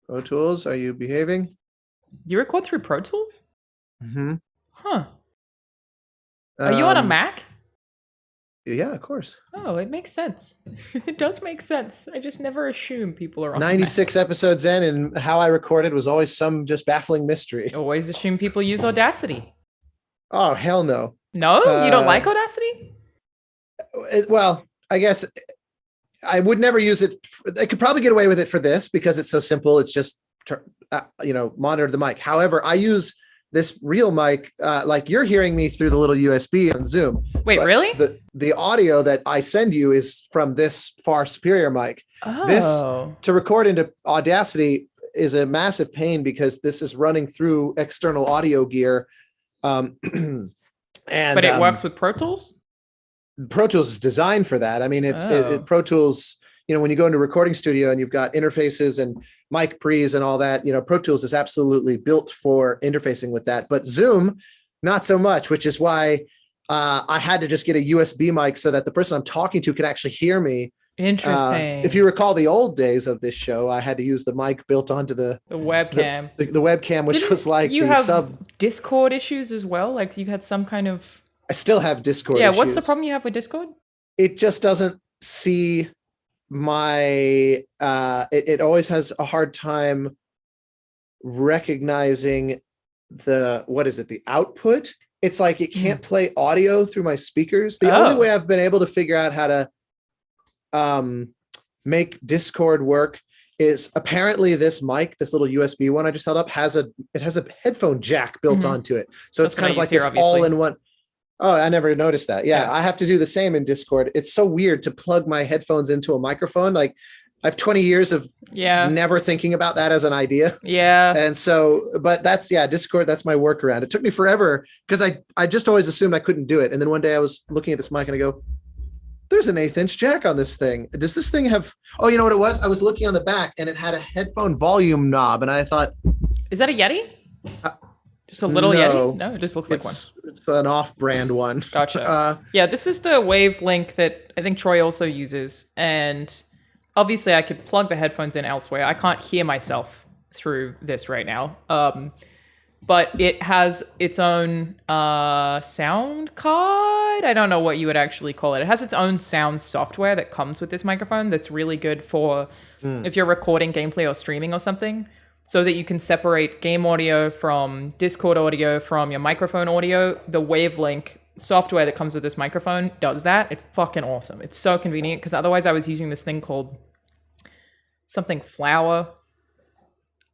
Pro Tools, are you behaving? You record through Pro Tools? Mm-hmm. Huh. Are you on a Mac? Yeah, of course. Oh, it makes sense. It does make sense. I just never assume people are on 96 Mac. episodes in, and how I recorded was always some just baffling mystery. Always assume people use Audacity. Oh, hell no. No? You don't like Audacity? Well, I guess I would never use it. I could probably get away with it for this because it's so simple. It's just, monitor the mic. However, I use this real mic, like you're hearing me through the little USB on Zoom. Wait, really? The audio that I send you is from this far superior mic. Oh. This, to record into Audacity, is a massive pain because this is running through external audio gear. But it works with Pro Tools? Pro Tools is designed for that. I mean, Pro Tools, when you go into a recording studio and you've got interfaces and mic pre's and all that, Pro Tools is absolutely built for interfacing with that. But Zoom, not so much, which is why I had to just get a USB mic so that the person I'm talking to can actually hear me. Interesting. If you recall the old days of this show, I had to use the mic built onto the webcam. The webcam, which was like you have Discord issues as well? Like you had some kind of... I still have Discord issues. Yeah, what's the problem you have with Discord? It just doesn't see my... it always has a hard time recognizing the output. It's like it can't play audio through my speakers. The only way I've been able to figure out how to make Discord work is apparently this mic, this little USB one I just held up, has a headphone jack built onto it. So it's kind of like this all-in-one. Oh, I never noticed that. Yeah, I have to do the same in Discord. It's so weird to plug my headphones into a microphone. Like I have 20 years of never thinking about that as an idea. Yeah. And so, but Discord, that's my workaround. It took me forever because I just always assumed I couldn't do it. And then one day I was looking at this mic and I go, there's an 1/8 inch jack on this thing. Does this thing have, oh, you know what it was? I was looking on the back and it had a headphone volume knob. And I thought, is that a Yeti? Just a little Yeti? No, it just looks like one. It's an off-brand one. Gotcha. This is the Wave Link that I think Troy also uses. And obviously I could plug the headphones in elsewhere. I can't hear myself through this right now. But it has its own sound card. I don't know what you would actually call it. It has its own sound software that comes with this microphone that's really good for if you're recording gameplay or streaming or something, so that you can separate game audio from Discord audio from your microphone audio. The Wavelink software that comes with this microphone does that. It's fucking awesome. It's so convenient because otherwise I was using this thing called something Flower.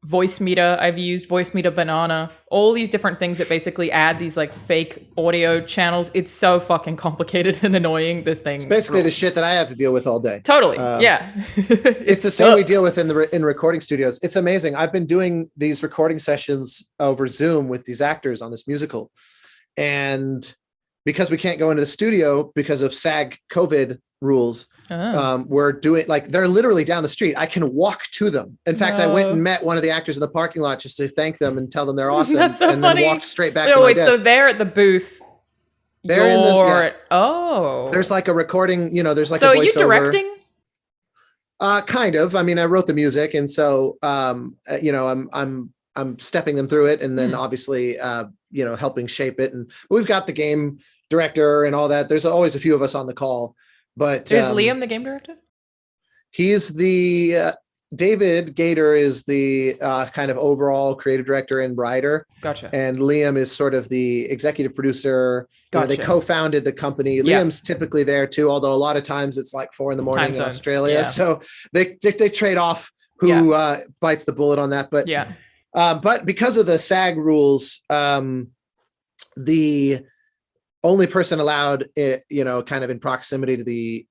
Voice Meter, I've used Voice Meter Banana, all these different things that basically add these like fake audio channels. It's so fucking complicated and annoying, this thing. It's basically the shit that I have to deal with all day. Totally. Yeah. It's the same we deal with in recording studios. It's amazing. I've been doing these recording sessions over Zoom with these actors on this musical. And because we can't go into the studio because of SAG COVID rules, we're doing, like, they're literally down the street. I can walk to them. In fact, I went and met one of the actors in the parking lot just to thank them and tell them they're awesome. That's so funny. Then walked straight back to my desk. So they're at the booth. They're in the There's like a recording, there's like so a voiceover. Are you directing? Kind of. I mean, I wrote the music, and so I'm stepping them through it, and then obviously helping shape it. And we've got the game director and all that. There's always a few of us on the call. But is Liam the game director? He's the David Gator is the kind of overall creative director and writer. Gotcha. And Liam is sort of the executive producer. Gotcha. They co-founded the company. Liam's typically there too, although a lot of times it's like 4 a.m. in Australia. Yeah. So they trade off who bites the bullet on that. But but because of the SAG rules, the only person allowed, kind of in proximity to the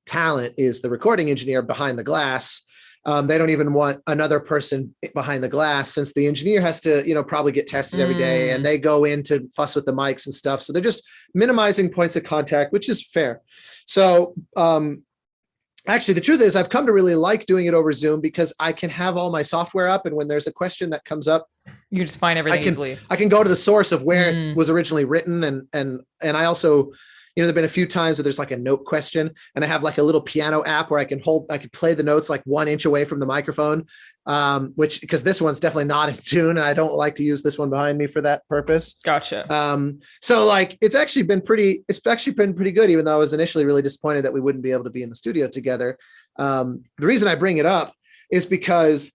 talent is the recording engineer behind the glass. They don't even want another person behind the glass, since the engineer has to, probably get tested every day, and they go in to fuss with the mics and stuff. So they're just minimizing points of contact, which is fair. So actually, the truth is I've come to really like doing it over Zoom because I can have all my software up, and when there's a question that comes up, you just find everything easily. I can go to the source of where it was originally written. And I also, there've been a few times where there's like a note question, and I have like a little piano app where I can play the notes like 1 inch away from the microphone. which because this one's definitely not in tune, and I don't like to use this one behind me for that purpose. Gotcha. So like it's actually been pretty good, even though I was initially really disappointed that we wouldn't be able to be in the studio together. The reason I bring it up is because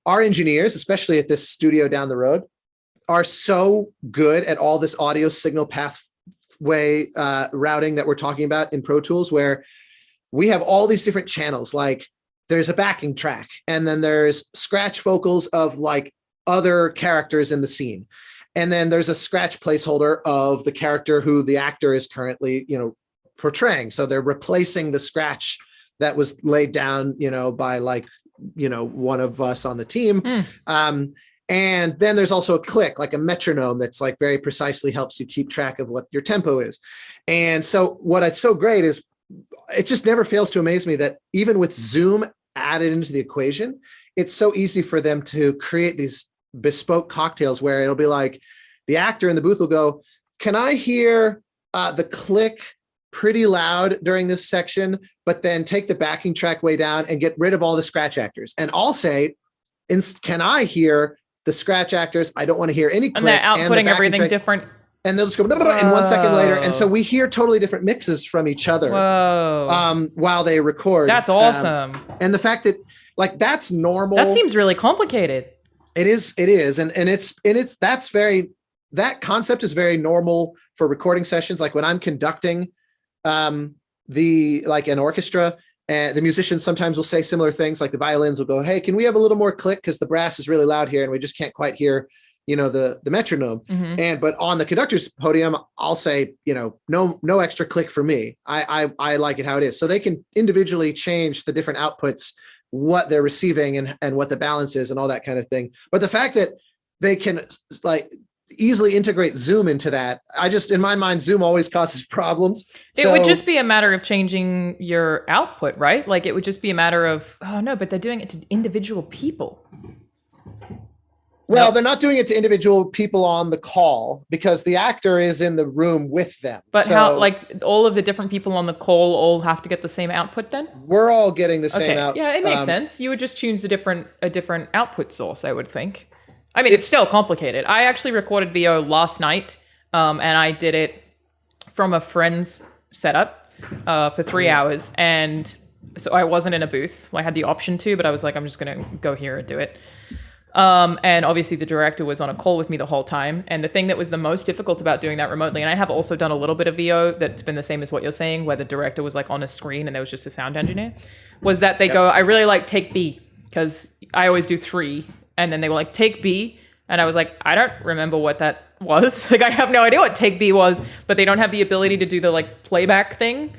our engineers, especially at this studio down the road, are so good at all this audio signal pathway routing that we're talking about in Pro Tools, where we have all these different channels. Like there's a backing track, and then there's scratch vocals of like other characters in the scene. And then there's a scratch placeholder of the character who the actor is currently, portraying. So they're replacing the scratch that was laid down, by like, one of us on the team. And then there's also a click, like a metronome that's like very precisely helps you keep track of what your tempo is. And so what's so great is it just never fails to amaze me that even with Zoom added into the equation, it's so easy for them to create these bespoke cocktails where it'll be like the actor in the booth will go, can I hear the click pretty loud during this section, but then take the backing track way down and get rid of all the scratch actors. And I'll say, can I hear the scratch actors? I don't want to hear any click. And they're outputting everything track, different. And they'll just go and 1 second later. And so we hear totally different mixes from each other while they record. That's awesome. And the fact that like, that's normal. That seems really complicated. It is. And that concept is very normal for recording sessions. Like when I'm conducting an orchestra, and the musicians sometimes will say similar things, like the violins will go, hey, can we have a little more click? Because the brass is really loud here and we just can't quite hear, the metronome. But on the conductor's podium, I'll say, no extra click for me. I like it how it is. So they can individually change the different outputs, what they're receiving and what the balance is and all that kind of thing. But the fact that they can like easily integrate Zoom into that, in my mind, Zoom always causes problems. It would just be a matter of changing your output, right? Like it would just be a matter of, oh no, but they're doing it to individual people. Well, they're not doing it to individual people on the call because the actor is in the room with them. But how, like all of the different people on the call all have to get the same output then? We're all getting the same output. Yeah, it makes sense. You would just choose a different output source, I would think. I mean, it's still complicated. I actually recorded VO last night, and I did it from a friend's setup for 3 hours. And so I wasn't in a booth. I had the option to, but I was like, I'm just going to go here and do it. And obviously the director was on a call with me the whole time. And the thing that was the most difficult about doing that remotely, and I have also done a little bit of VO that's been the same as what you're saying, where the director was like on a screen and there was just a sound engineer, was that they go, I really like take B, because I always do 3. And then they were like, take B. And I was like, I don't remember what that was. Like, I have no idea what take B was, but they don't have the ability to do the like playback thing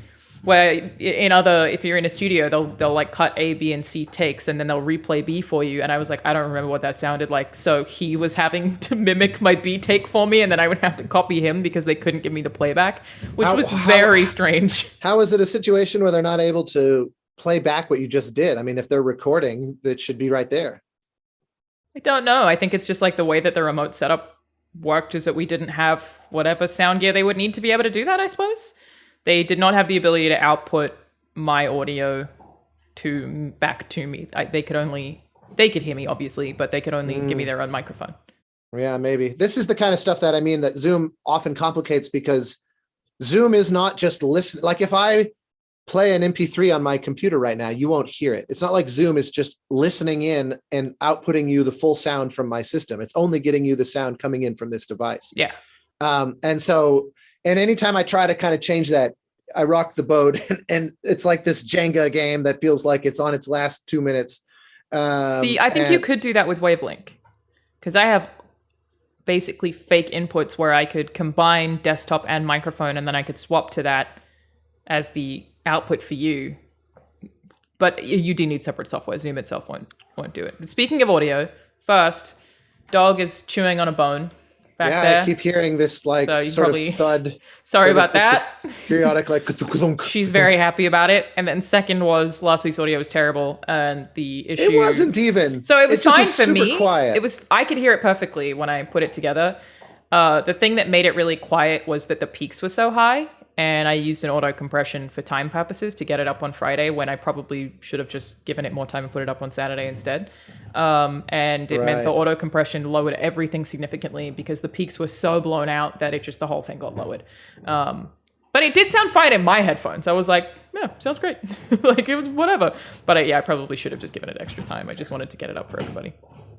where if you're in a studio, they'll like cut A, B, and C takes and then they'll replay B for you. And I was like, I don't remember what that sounded like. So he was having to mimic my B take for me, and then I would have to copy him because they couldn't give me the playback, which was very strange. How is it a situation where they're not able to play back what you just did? I mean, if they're recording, that should be right there. I don't know. I think it's just like the way that the remote setup worked is that we didn't have whatever sound gear they would need to be able to do that, I suppose. They did not have the ability to output my audio back to me. They could hear me, obviously, but they could only give me their own microphone. Yeah, maybe. This is the kind of stuff that I mean that Zoom often complicates, because Zoom is not just listen. Like if I play an MP3 on my computer right now, you won't hear it. It's not like Zoom is just listening in and outputting you the full sound from my system. It's only getting you the sound coming in from this device. Yeah. And anytime I try to kind of change that, I rock the boat and it's like this Jenga game that feels like it's on its last 2 minutes. See, I think you could do that with Wavelink, because I have basically fake inputs where I could combine desktop and microphone, and then I could swap to that as the output for you. But you do need separate software. Zoom itself won't do it. But speaking of audio, first, dog is chewing on a bone back there. Yeah, I keep hearing this like sort of thud. Sorry about that. Periodic like. She's very happy about it. And then second was last week's audio was terrible, and the issue. It wasn't even. So it was fine for super me. Quiet. I could hear it perfectly when I put it together. The thing that made it really quiet was that the peaks were so high. and I used an auto compression for time purposes to get it up on Friday when I probably should have just given it more time and put it up on Saturday instead. And it meant the auto compression lowered everything significantly because the peaks were so blown out that the whole thing got lowered. But it did sound fine in my headphones. I was like, yeah, sounds great. Like, it was whatever. But I probably should have just given it extra time. I just wanted to get it up for everybody.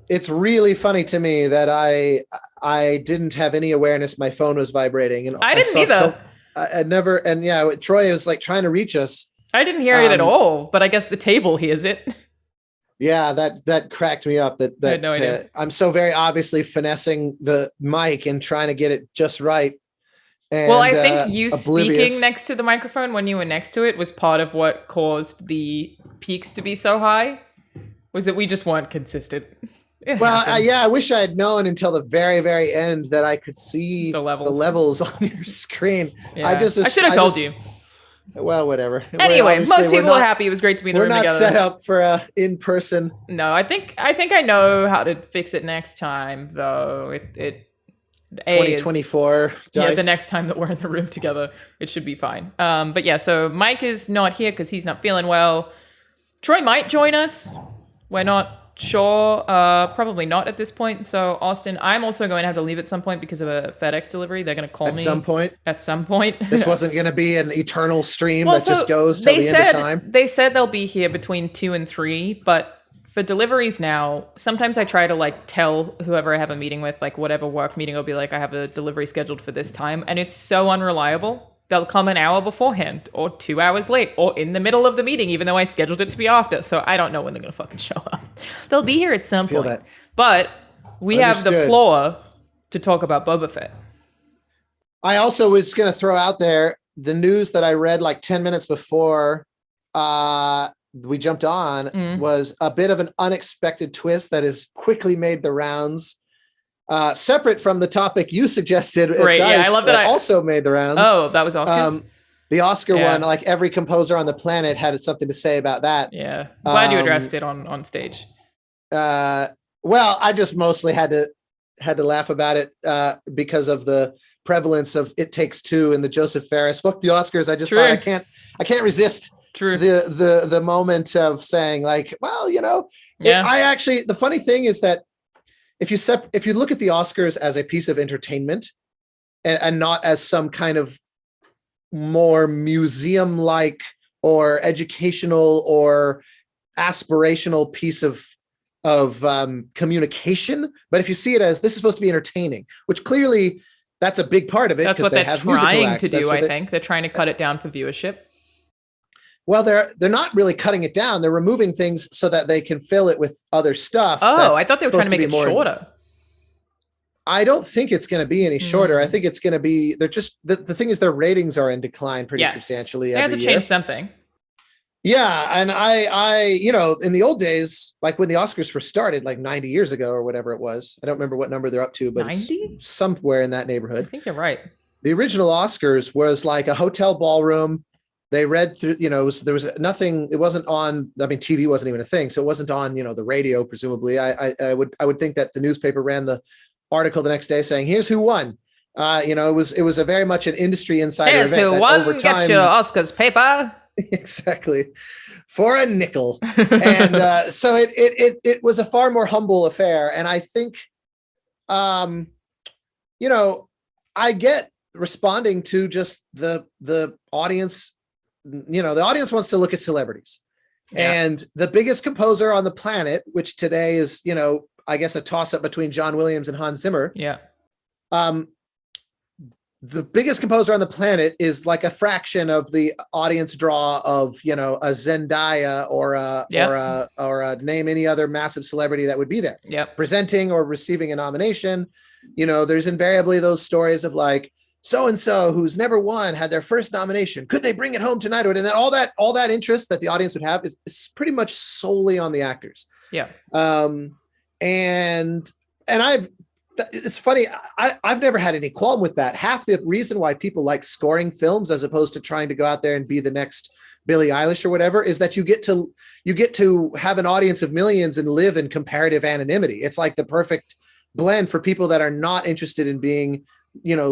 It's really funny to me that I didn't have any awareness my phone was vibrating. And I didn't either. I never, and yeah, Troy was like trying to reach us. I didn't hear it at all, but I guess the table hears it. Yeah, that cracked me up. That I had no idea. I'm so very obviously finessing the mic and trying to get it just right. And, well, I think you oblivious. speaking next to the microphone when you were next to it was part of what caused the peaks to be so high, was that we just weren't consistent. I wish I had known until the very, very end that I could see the levels on your screen. Yeah. I should have told you. Well, whatever. Anyway, most people were happy. It was great to be in the room together. We're not set up for in-person. No, I think I know how to fix it next time, though. 2024. Yeah, the next time that we're in the room together, it should be fine. But yeah, so Mike is not here because he's not feeling well. Troy might join us. We're not sure. Probably not at this point. So Austin, I'm also going to have to leave at some point because of a FedEx delivery. They're going to call me at some point. This wasn't going to be an eternal stream that just goes till the end of time. They said they'll be here between 2 and 3, but for deliveries now, sometimes I try to like tell whoever I have a meeting with, like whatever work meeting, I'll be like, I have a delivery scheduled for this time. And it's so unreliable. They'll come an hour beforehand or 2 hours late or in the middle of the meeting, even though I scheduled it to be after. So I don't know when they're going to fucking show up. They'll be here at some point. That. But we have the floor to talk about Boba Fett. I also was going to throw out there the news that I read like 10 minutes before we jumped on was a bit of an unexpected twist that has quickly made the rounds. Separate from the topic you suggested, Great. Yeah, I love that. Also made the rounds. Oh, that was Oscars. The Oscar one, like every composer on the planet had something to say about that. Yeah, glad you addressed it on stage. Well, I just mostly had to laugh about it because of the prevalence of It Takes Two and the Joseph Ferris. Fuck the Oscars. I just thought I can't resist. True. The moment of saying like, well, the funny thing is that if you look at the Oscars as a piece of entertainment and not as some kind of more museum-like or educational or aspirational piece of communication, but if you see it as this is supposed to be entertaining, which clearly that's a big part of it. That's what they're trying to do. I think they're trying to cut it down for viewership. Well, they're not really cutting it down. They're removing things so that they can fill it with other stuff. Oh, I thought they were trying to make it shorter. I don't think it's going to be any shorter. I think it's going to be, they're just, the thing is their ratings are in decline pretty substantially every year. They have to change something. Yeah. And I in the old days, like when the Oscars first started, like 90 years ago or whatever it was, I don't remember what number they're up to, but 90? It's somewhere in that neighborhood. I think you're right. The original Oscars was like a hotel ballroom. They read through, there was nothing, it wasn't on, TV wasn't even a thing. So it wasn't on, the radio, presumably. I would think that the newspaper ran the article the next day saying, here's who won. It was a very much an industry insider here's event. Who won, over time, get your Oscars paper. Exactly. For a nickel. And so it was a far more humble affair. And I think, I get responding to just the audience. The audience wants to look at celebrities, and the biggest composer on the planet, which today is, I guess a toss up between John Williams and Hans Zimmer. Yeah. The biggest composer on the planet is like a fraction of the audience draw of, a Zendaya or a name any other massive celebrity that would be there presenting or receiving a nomination. There's invariably those stories of like, so-and-so who's never won had their first nomination. Could they bring it home tonight? And then all that interest that the audience would have is pretty much solely on the actors. Yeah. And it's funny. I've never had any qualm with that. Half the reason why people like scoring films as opposed to trying to go out there and be the next Billie Eilish or whatever is that you get to have an audience of millions and live in comparative anonymity. It's like the perfect blend for people that are not interested in being,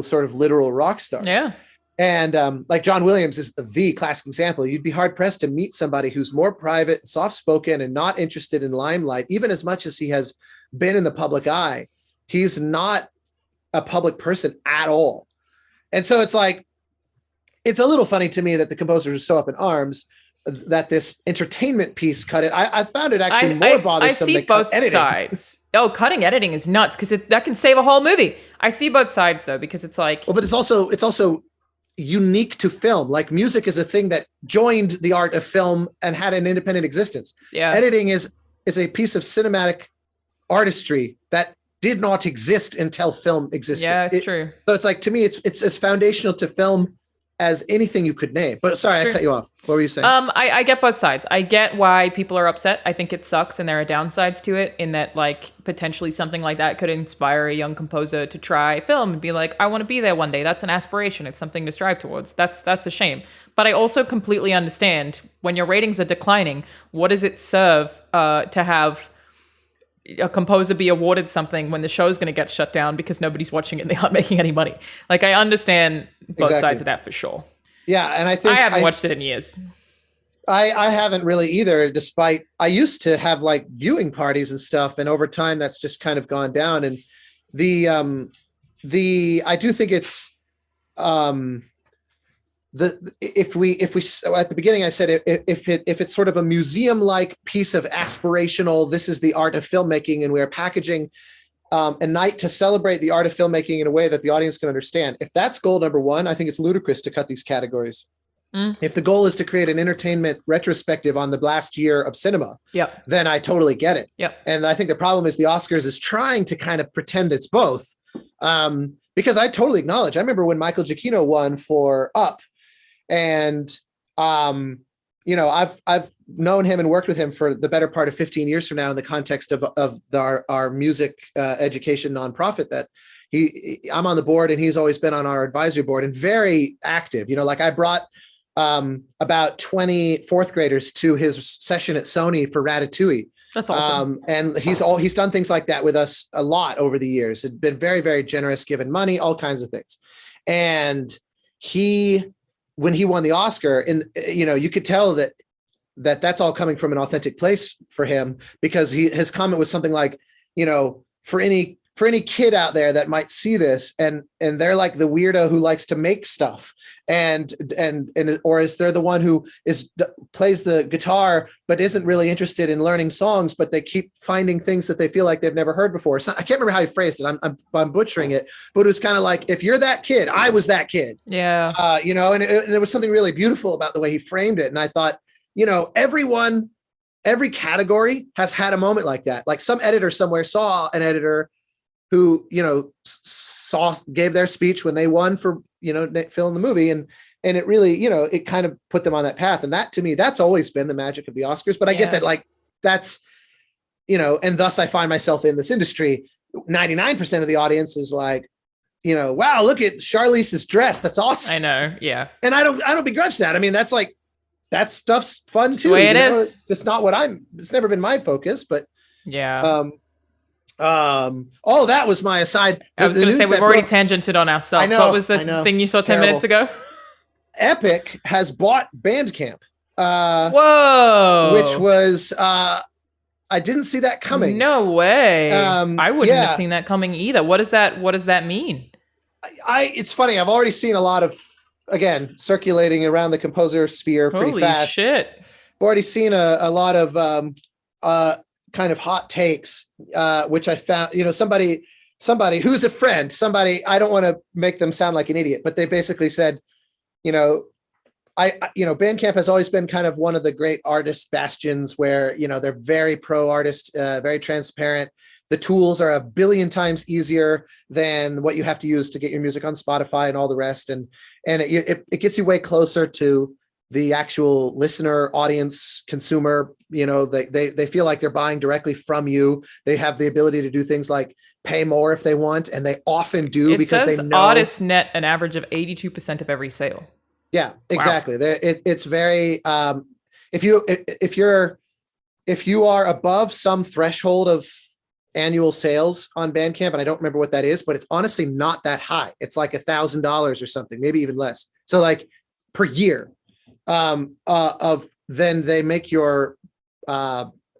sort of literal rock stars. Yeah. And like John Williams is the classic example. You'd be hard pressed to meet somebody who's more private, soft spoken, and not interested in limelight, even as much as he has been in the public eye. He's not a public person at all. And so it's like, it's a little funny to me that the composers are so up in arms that this entertainment piece cut it. I found it actually more bothersome. I see both sides. Oh, cutting editing is nuts because that can save a whole movie. I see both sides though, because it's like, well, but it's also unique to film. Like music is a thing that joined the art of film and had an independent existence. Yeah. Editing is a piece of cinematic artistry that did not exist until film existed. Yeah, it's true. So it's like, to me, it's as foundational to film as anything you could name. But sorry, I cut you off. What were you saying? I get both sides. I get why people are upset. I think it sucks, and there are downsides to it in that, like, potentially something like that could inspire a young composer to try film and be like, I want to be there one day. That's an aspiration. It's something to strive towards. That's a shame. But I also completely understand when your ratings are declining, what does it serve to have a composer be awarded something when the show's going to get shut down because nobody's watching it and they aren't making any money? Like, I understand both sides of that for sure. Yeah, and I think I haven't watched it in years. I haven't really either, despite I used to have like viewing parties and stuff, and over time that's just kind of gone down. And I do think it's if we at the beginning I said if it's sort of a museum like piece of aspirational, this is the art of filmmaking, and we're packaging a night to celebrate the art of filmmaking in a way that the audience can understand. If that's goal number one, I think it's ludicrous to cut these categories. If the goal is to create an entertainment retrospective on the last year of cinema, then I totally get it. And I think the problem is the Oscars is trying to kind of pretend it's both. Because I totally acknowledge, I remember when Michael Giacchino won for Up, and you know, I've known him and worked with him for the better part of 15 years from now in the context of our music education nonprofit that I'm on the board, and he's always been on our advisory board and very active. You know, like I brought about 20 fourth graders to his session at Sony for Ratatouille. That's awesome. And he's done things like that with us a lot over the years. It's been very, very generous, given money, all kinds of things. And when he won the Oscar, and you know, you could tell that's all coming from an authentic place for him, because his comment was something like, you know, for any kid out there that might see this and they're like the weirdo who likes to make stuff and or is they're the one who plays the guitar but isn't really interested in learning songs, but they keep finding things that they feel like they've never heard before. So I can't remember how he phrased it. I'm butchering it, but it was kind of like, if you're that kid, I was that kid. Yeah. You know, and there was something really beautiful about the way he framed it. And I thought, you know, every category has had a moment like that. Like some editor somewhere saw an editor who, you know, gave their speech when they won for, you know, Phil in the movie. And it really, you know, it kind of put them on that path. And that, to me, that's always been the magic of the Oscars. But I get that, like, that's, you know, and thus I find myself in this industry. 99% of the audience is like, you know, wow, look at Charlize's dress. That's awesome. I know. Yeah. And I don't begrudge that. I mean, that's like, that stuff's fun too. The way it is. It's just not what it's never been my focus, but yeah. Oh, that was my aside. I was going to say, we've already tangented on ourselves. What was the thing you saw 10 minutes ago? Epic has bought Bandcamp. Whoa. Which was, I didn't see that coming. No way. I wouldn't have seen that coming either. What does that mean? It's funny. I've already seen a lot of, again, circulating around the composer sphere pretty fast. Holy shit. I've already seen a lot of, kind of hot takes, which I found, you know, somebody who's a friend, I don't want to make them sound like an idiot, but they basically said, you know, Bandcamp has always been kind of one of the great artist bastions where, you know, they're very pro artist, very transparent. The tools are a billion times easier than what you have to use to get your music on Spotify and all the rest. And it gets you way closer to the actual listener, audience, consumer. You know, they feel like they're buying directly from you. They have the ability to do things like pay more if they want, and they often do because they know artists net an average of 82% of every sale. Yeah, exactly. Wow. It's very if you are above some threshold of annual sales on Bandcamp, and I don't remember what that is, but it's honestly not that high. It's like $1,000 or something, maybe even less. So like per year, of then they make your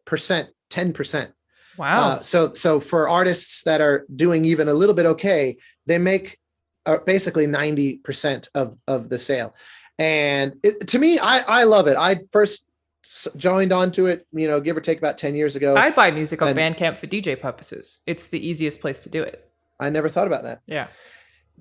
percent 10%. Wow. So for artists that are doing even a little bit okay, they make basically 90% of the sale. And to me, I love it. I first joined onto it, give or take about 10 years ago. I buy music on Bandcamp for DJ purposes. It's the easiest place to do it. I never thought about that. Yeah.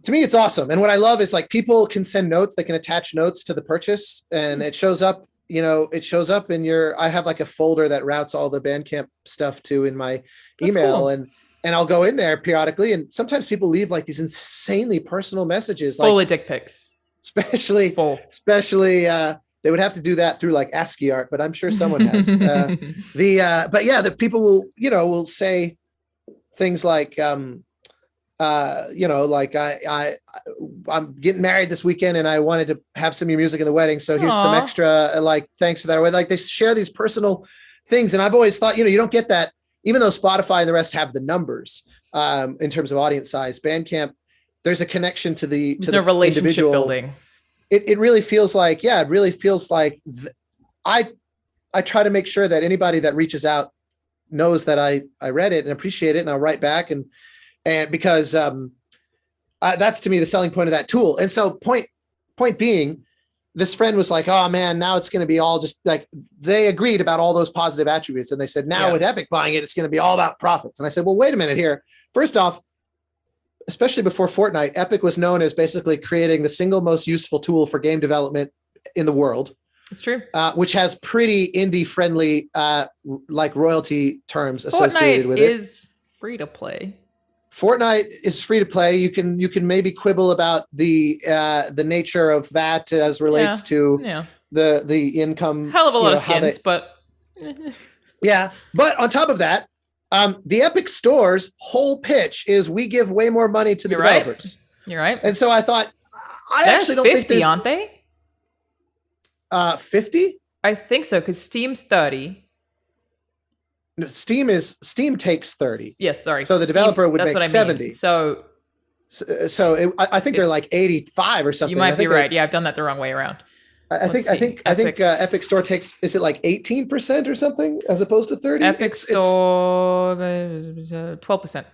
To me, it's awesome. And what I love is like people can send notes, they can attach notes to the purchase, and it shows up, in I have like a folder that routes all the Bandcamp stuff to in my email. Cool. And I'll go in there periodically. And sometimes people leave like these insanely personal messages. Full like of dick pics. Especially, they would have to do that through like ASCII art, but I'm sure someone has. But yeah, the people will say things like, like I'm getting married this weekend and I wanted to have some of your music in the wedding. So here's some extra, like, thanks for that. Like they share these personal things. And I've always thought, you don't get that, even though Spotify and the rest have the numbers in terms of audience size. Bandcamp, there's a connection to the relationship individual building. It really feels like, I try to make sure that anybody that reaches out knows that I read it and appreciate it, and I'll write back and because that's to me the selling point of that tool. And so point being, this friend was like, oh man, now it's going to be all just like, they agreed about all those positive attributes. And they said, now with Epic buying it, it's going to be all about profits. And I said, well, wait a minute here. First off, especially before Fortnite, Epic was known as basically creating the single most useful tool for game development in the world. It's true. Which has pretty indie friendly, like royalty terms associated with it. Fortnite is free to play. Fortnite is free to play. You can maybe quibble about the nature of that as relates to the income. Hell of a lot of skins, but yeah. But on top of that, the Epic Store's whole pitch is we give way more money to the developers. You're right. And so I thought, I actually don't 50, think there's, aren't they? 50? I think so, because Steam's 30. No, Steam takes 30. Yes, sorry. So the developer would make 70. So I think they're like 85 or something. You might be right. Yeah, I've done that the wrong way around. I think Epic Store takes, is it like 18% or something as opposed to 30? Epic Store 12%.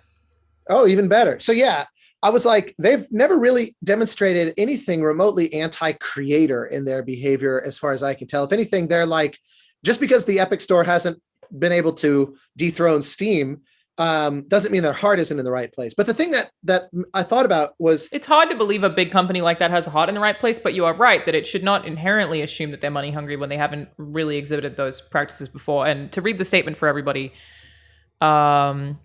Oh, even better. So yeah, I was like, they've never really demonstrated anything remotely anti-creator in their behavior, as far as I can tell. If anything, they're like, just because the Epic Store hasn't been able to dethrone Steam doesn't mean their heart isn't in the right place. But the thing that I thought about was, it's hard to believe a big company like that has a heart in the right place, but you are right that it should not inherently assume that they're money hungry when they haven't really exhibited those practices before. And to read the statement for everybody, Bandcamp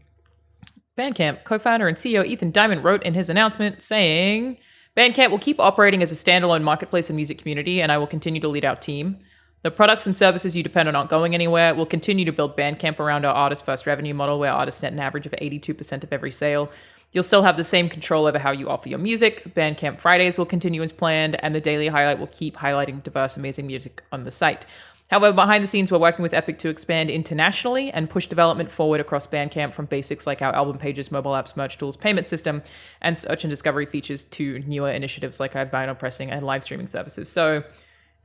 co-founder and CEO Ethan Diamond wrote in his announcement saying, Bandcamp will keep operating as a standalone marketplace and music community, and I will continue to lead our team. The products and services you depend on aren't going anywhere. We'll continue to build Bandcamp around our artist-first revenue model, where artists net an average of 82% of every sale. You'll still have the same control over how you offer your music. Bandcamp Fridays will continue as planned, and the Daily Highlight will keep highlighting diverse, amazing music on the site. However, behind the scenes, we're working with Epic to expand internationally and push development forward across Bandcamp, from basics like our album pages, mobile apps, merch tools, payment system, and search and discovery features to newer initiatives like our vinyl pressing and live streaming services. So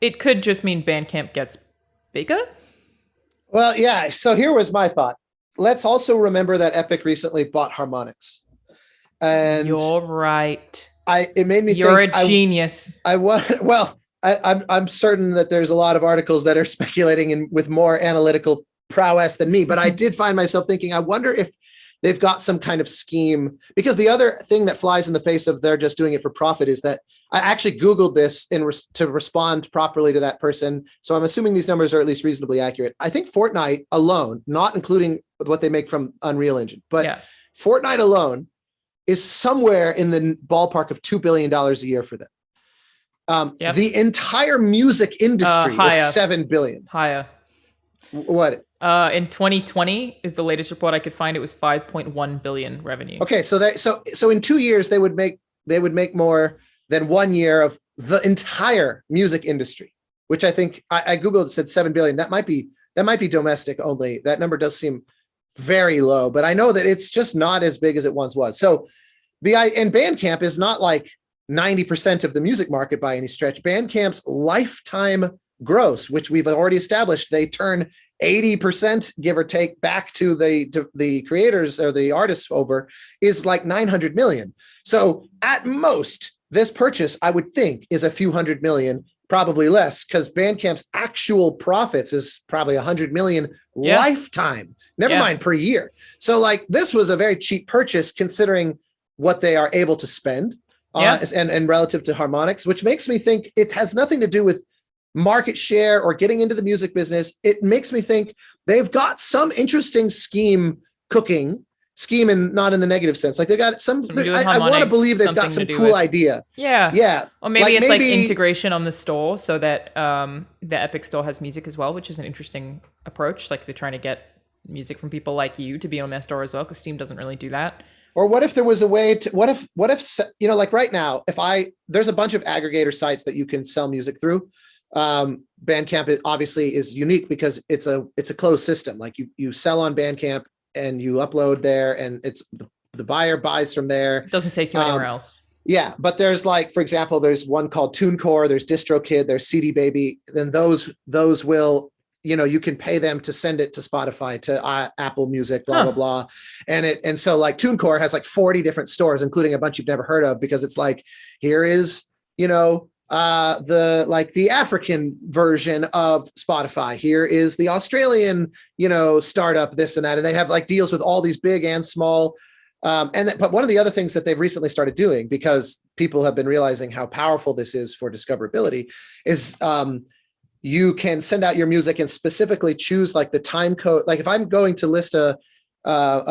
it could just mean Bandcamp gets bigger? Well, yeah. So here was my thought. Let's also remember that Epic recently bought Harmonix. And you're right. It made me think. You're a genius. I'm certain that there's a lot of articles that are speculating with more analytical prowess than me, but I did find myself thinking, I wonder if they've got some kind of scheme, because the other thing that flies in the face of they're just doing it for profit is that I actually Googled this to respond properly to that person. So I'm assuming these numbers are at least reasonably accurate. I think Fortnite alone, not including what they make from Unreal Engine, but Fortnite alone is somewhere in the ballpark of $2 billion a year for them. The entire music industry is $7 billion. Higher. What? In 2020 is the latest report I could find. It was 5.1 billion revenue. Okay, so in 2 years they would make more than 1 year of the entire music industry, which I think I Googled, it said 7 billion. That might be domestic only. That number does seem very low, but I know that it's just not as big as it once was. So and Bandcamp is not like 90% of the music market by any stretch. Bandcamp's lifetime gross, which we've already established, they turn 80%, give or take, back to the creators or the artists over, is like 900 million. So at most, this purchase, I would think, is a few hundred million, probably less, because Bandcamp's actual profits is probably 100 million lifetime, never mind per year. So like this was a very cheap purchase considering what they are able to spend and relative to Harmonix, which makes me think it has nothing to do with market share or getting into the music business. It makes me think they've got some interesting scheme and not in the negative sense. Like they got I want to believe they've got some cool idea. Yeah. Or maybe it's like integration on the store so that the Epic store has music as well, which is an interesting approach. Like they're trying to get music from people like you to be on their store as well, because Steam doesn't really do that. Or what if there was a way to, what if, like right now, there's a bunch of aggregator sites that you can sell music through. Bandcamp obviously is unique because it's a closed system. Like you sell on Bandcamp and you upload there, and it's the buyer buys from there. It doesn't take you anywhere else. Yeah, but there's like, for example, there's one called TuneCore, there's DistroKid, there's CD Baby. Then those will, you can pay them to send it to Spotify, to Apple Music, blah blah. And so like TuneCore has like 40 different stores, including a bunch you've never heard of, because it's like, here is the African version of Spotify. Here is the Australian, startup, this and that. And they have like deals with all these big and small. But one of the other things that they've recently started doing, because people have been realizing how powerful this is for discoverability, is you can send out your music and specifically choose like the time code. Like if I'm going to list a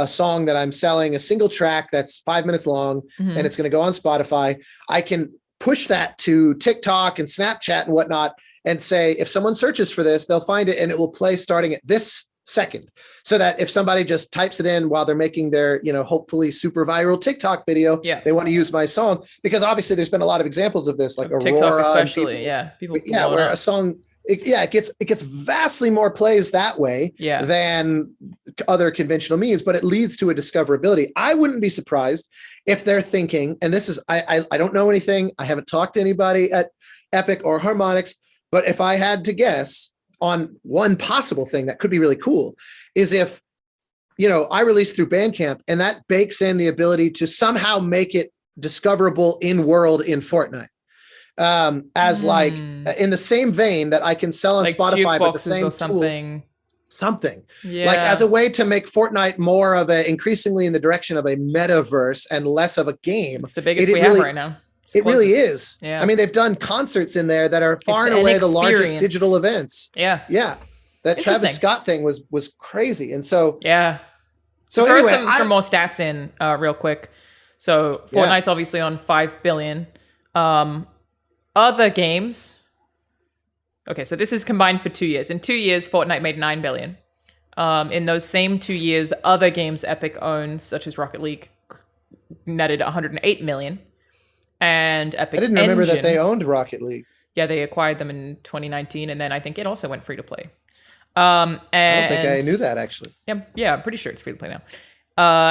song that I'm selling, a single track that's 5 minutes long, and it's going to go on Spotify, I can push that to TikTok and Snapchat and whatnot, and say, if someone searches for this, they'll find it and it will play starting at this second. So that if somebody just types it in while they're making their, hopefully super viral TikTok video, they want to use my song, because obviously there's been a lot of examples of this, like Aurora, TikTok especially, people where a song, it gets vastly more plays that way than other conventional means, but it leads to a discoverability. I wouldn't be surprised if they're thinking, and this is, I don't know anything, I haven't talked to anybody at Epic or Harmonix, but if I had to guess on one possible thing that could be really cool, is if, I release through Bandcamp and that bakes in the ability to somehow make it discoverable in world in Fortnite. As like in the same vein that I can sell on like Spotify, but the same or something like as a way to make Fortnite more of increasingly in the direction of a metaverse and less of a game. It's the biggest we have right now. It really is. Yeah. I mean, they've done concerts in there that are far and away the largest digital events. Yeah. That Travis Scott thing was crazy. And so, So throw some more stats in real quick. So Fortnite's obviously on 5 billion. Other games. Okay, so this is combined for 2 years. In 2 years, Fortnite made 9 billion. In those same 2 years, other games Epic owns, such as Rocket League, netted 108 million. And Epic's I didn't remember that they owned Rocket League. Yeah, they acquired them in 2019, and then I think it also went free to play. And I don't think I knew that, actually. Yeah, I'm pretty sure it's free to play now.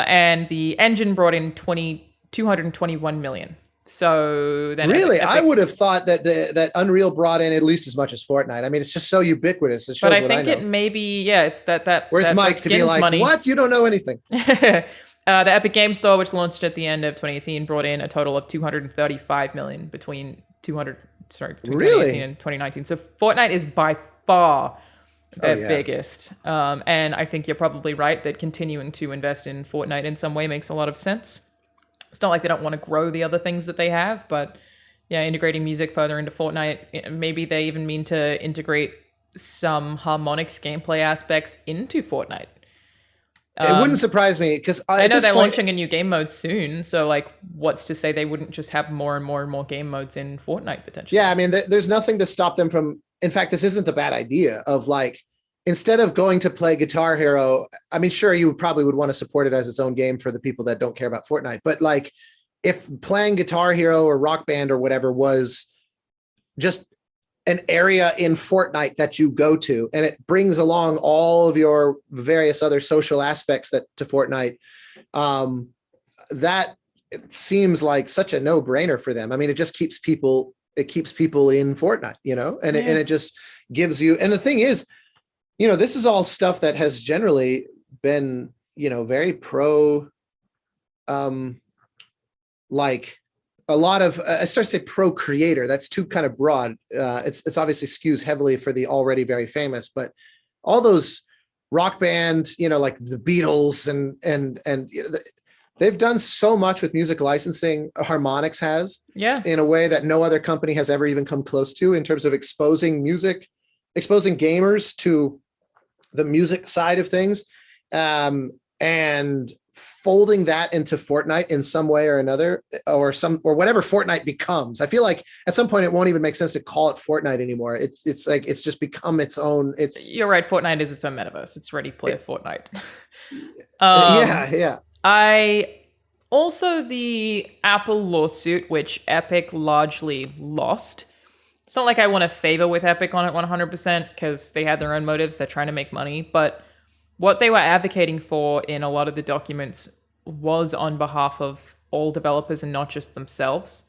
And the engine brought in 221 million. So then really, I would have thought that Unreal brought in at least as much as Fortnite. I mean, it's just so ubiquitous. It shows but I think it maybe, it's that. Where's Mike to be like, money. What? You don't know anything. The Epic Game Store, which launched at the end of 2018, brought in a total of 235 million between 2018 and 2019. So Fortnite is by far their biggest. And I think you're probably right that continuing to invest in Fortnite in some way makes a lot of sense. It's not like they don't want to grow the other things that they have, but integrating music further into Fortnite, maybe they even mean to integrate some Harmonix gameplay aspects into Fortnite. It wouldn't surprise me, because I know they're launching a new game mode soon. So like, what's to say they wouldn't just have more and more and more game modes in Fortnite potentially? Yeah, I mean, there's nothing to stop them from. In fact, this isn't a bad idea of like, instead of going to play Guitar Hero, I mean, sure, you probably would want to support it as its own game for the people that don't care about Fortnite. But like, if playing Guitar Hero or Rock Band or whatever was just an area in Fortnite that you go to, and it brings along all of your various other social aspects to Fortnite, that it seems like such a no-brainer for them. I mean, it just keeps people in Fortnite, and it just gives you, and the thing is, this is all stuff that has generally been, very pro, like a lot of, I start to say pro creator. That's too kind of broad. It's obviously skews heavily for the already very famous, but all those rock band, like the Beatles and they've done so much with music licensing. Harmonix has, in a way that no other company has ever even come close to, in terms of exposing gamers to the music side of things, and folding that into Fortnite in some way or another, or whatever Fortnite becomes. I feel like at some point it won't even make sense to call it Fortnite anymore. It's like it's just become its own. You're right. Fortnite is its own metaverse. It's Ready Player Fortnite. Yeah. Also, the Apple lawsuit, which Epic largely lost. It's not like I want to favor with Epic on it 100% because they had their own motives. They're trying to make money. But what they were advocating for in a lot of the documents was on behalf of all developers and not just themselves.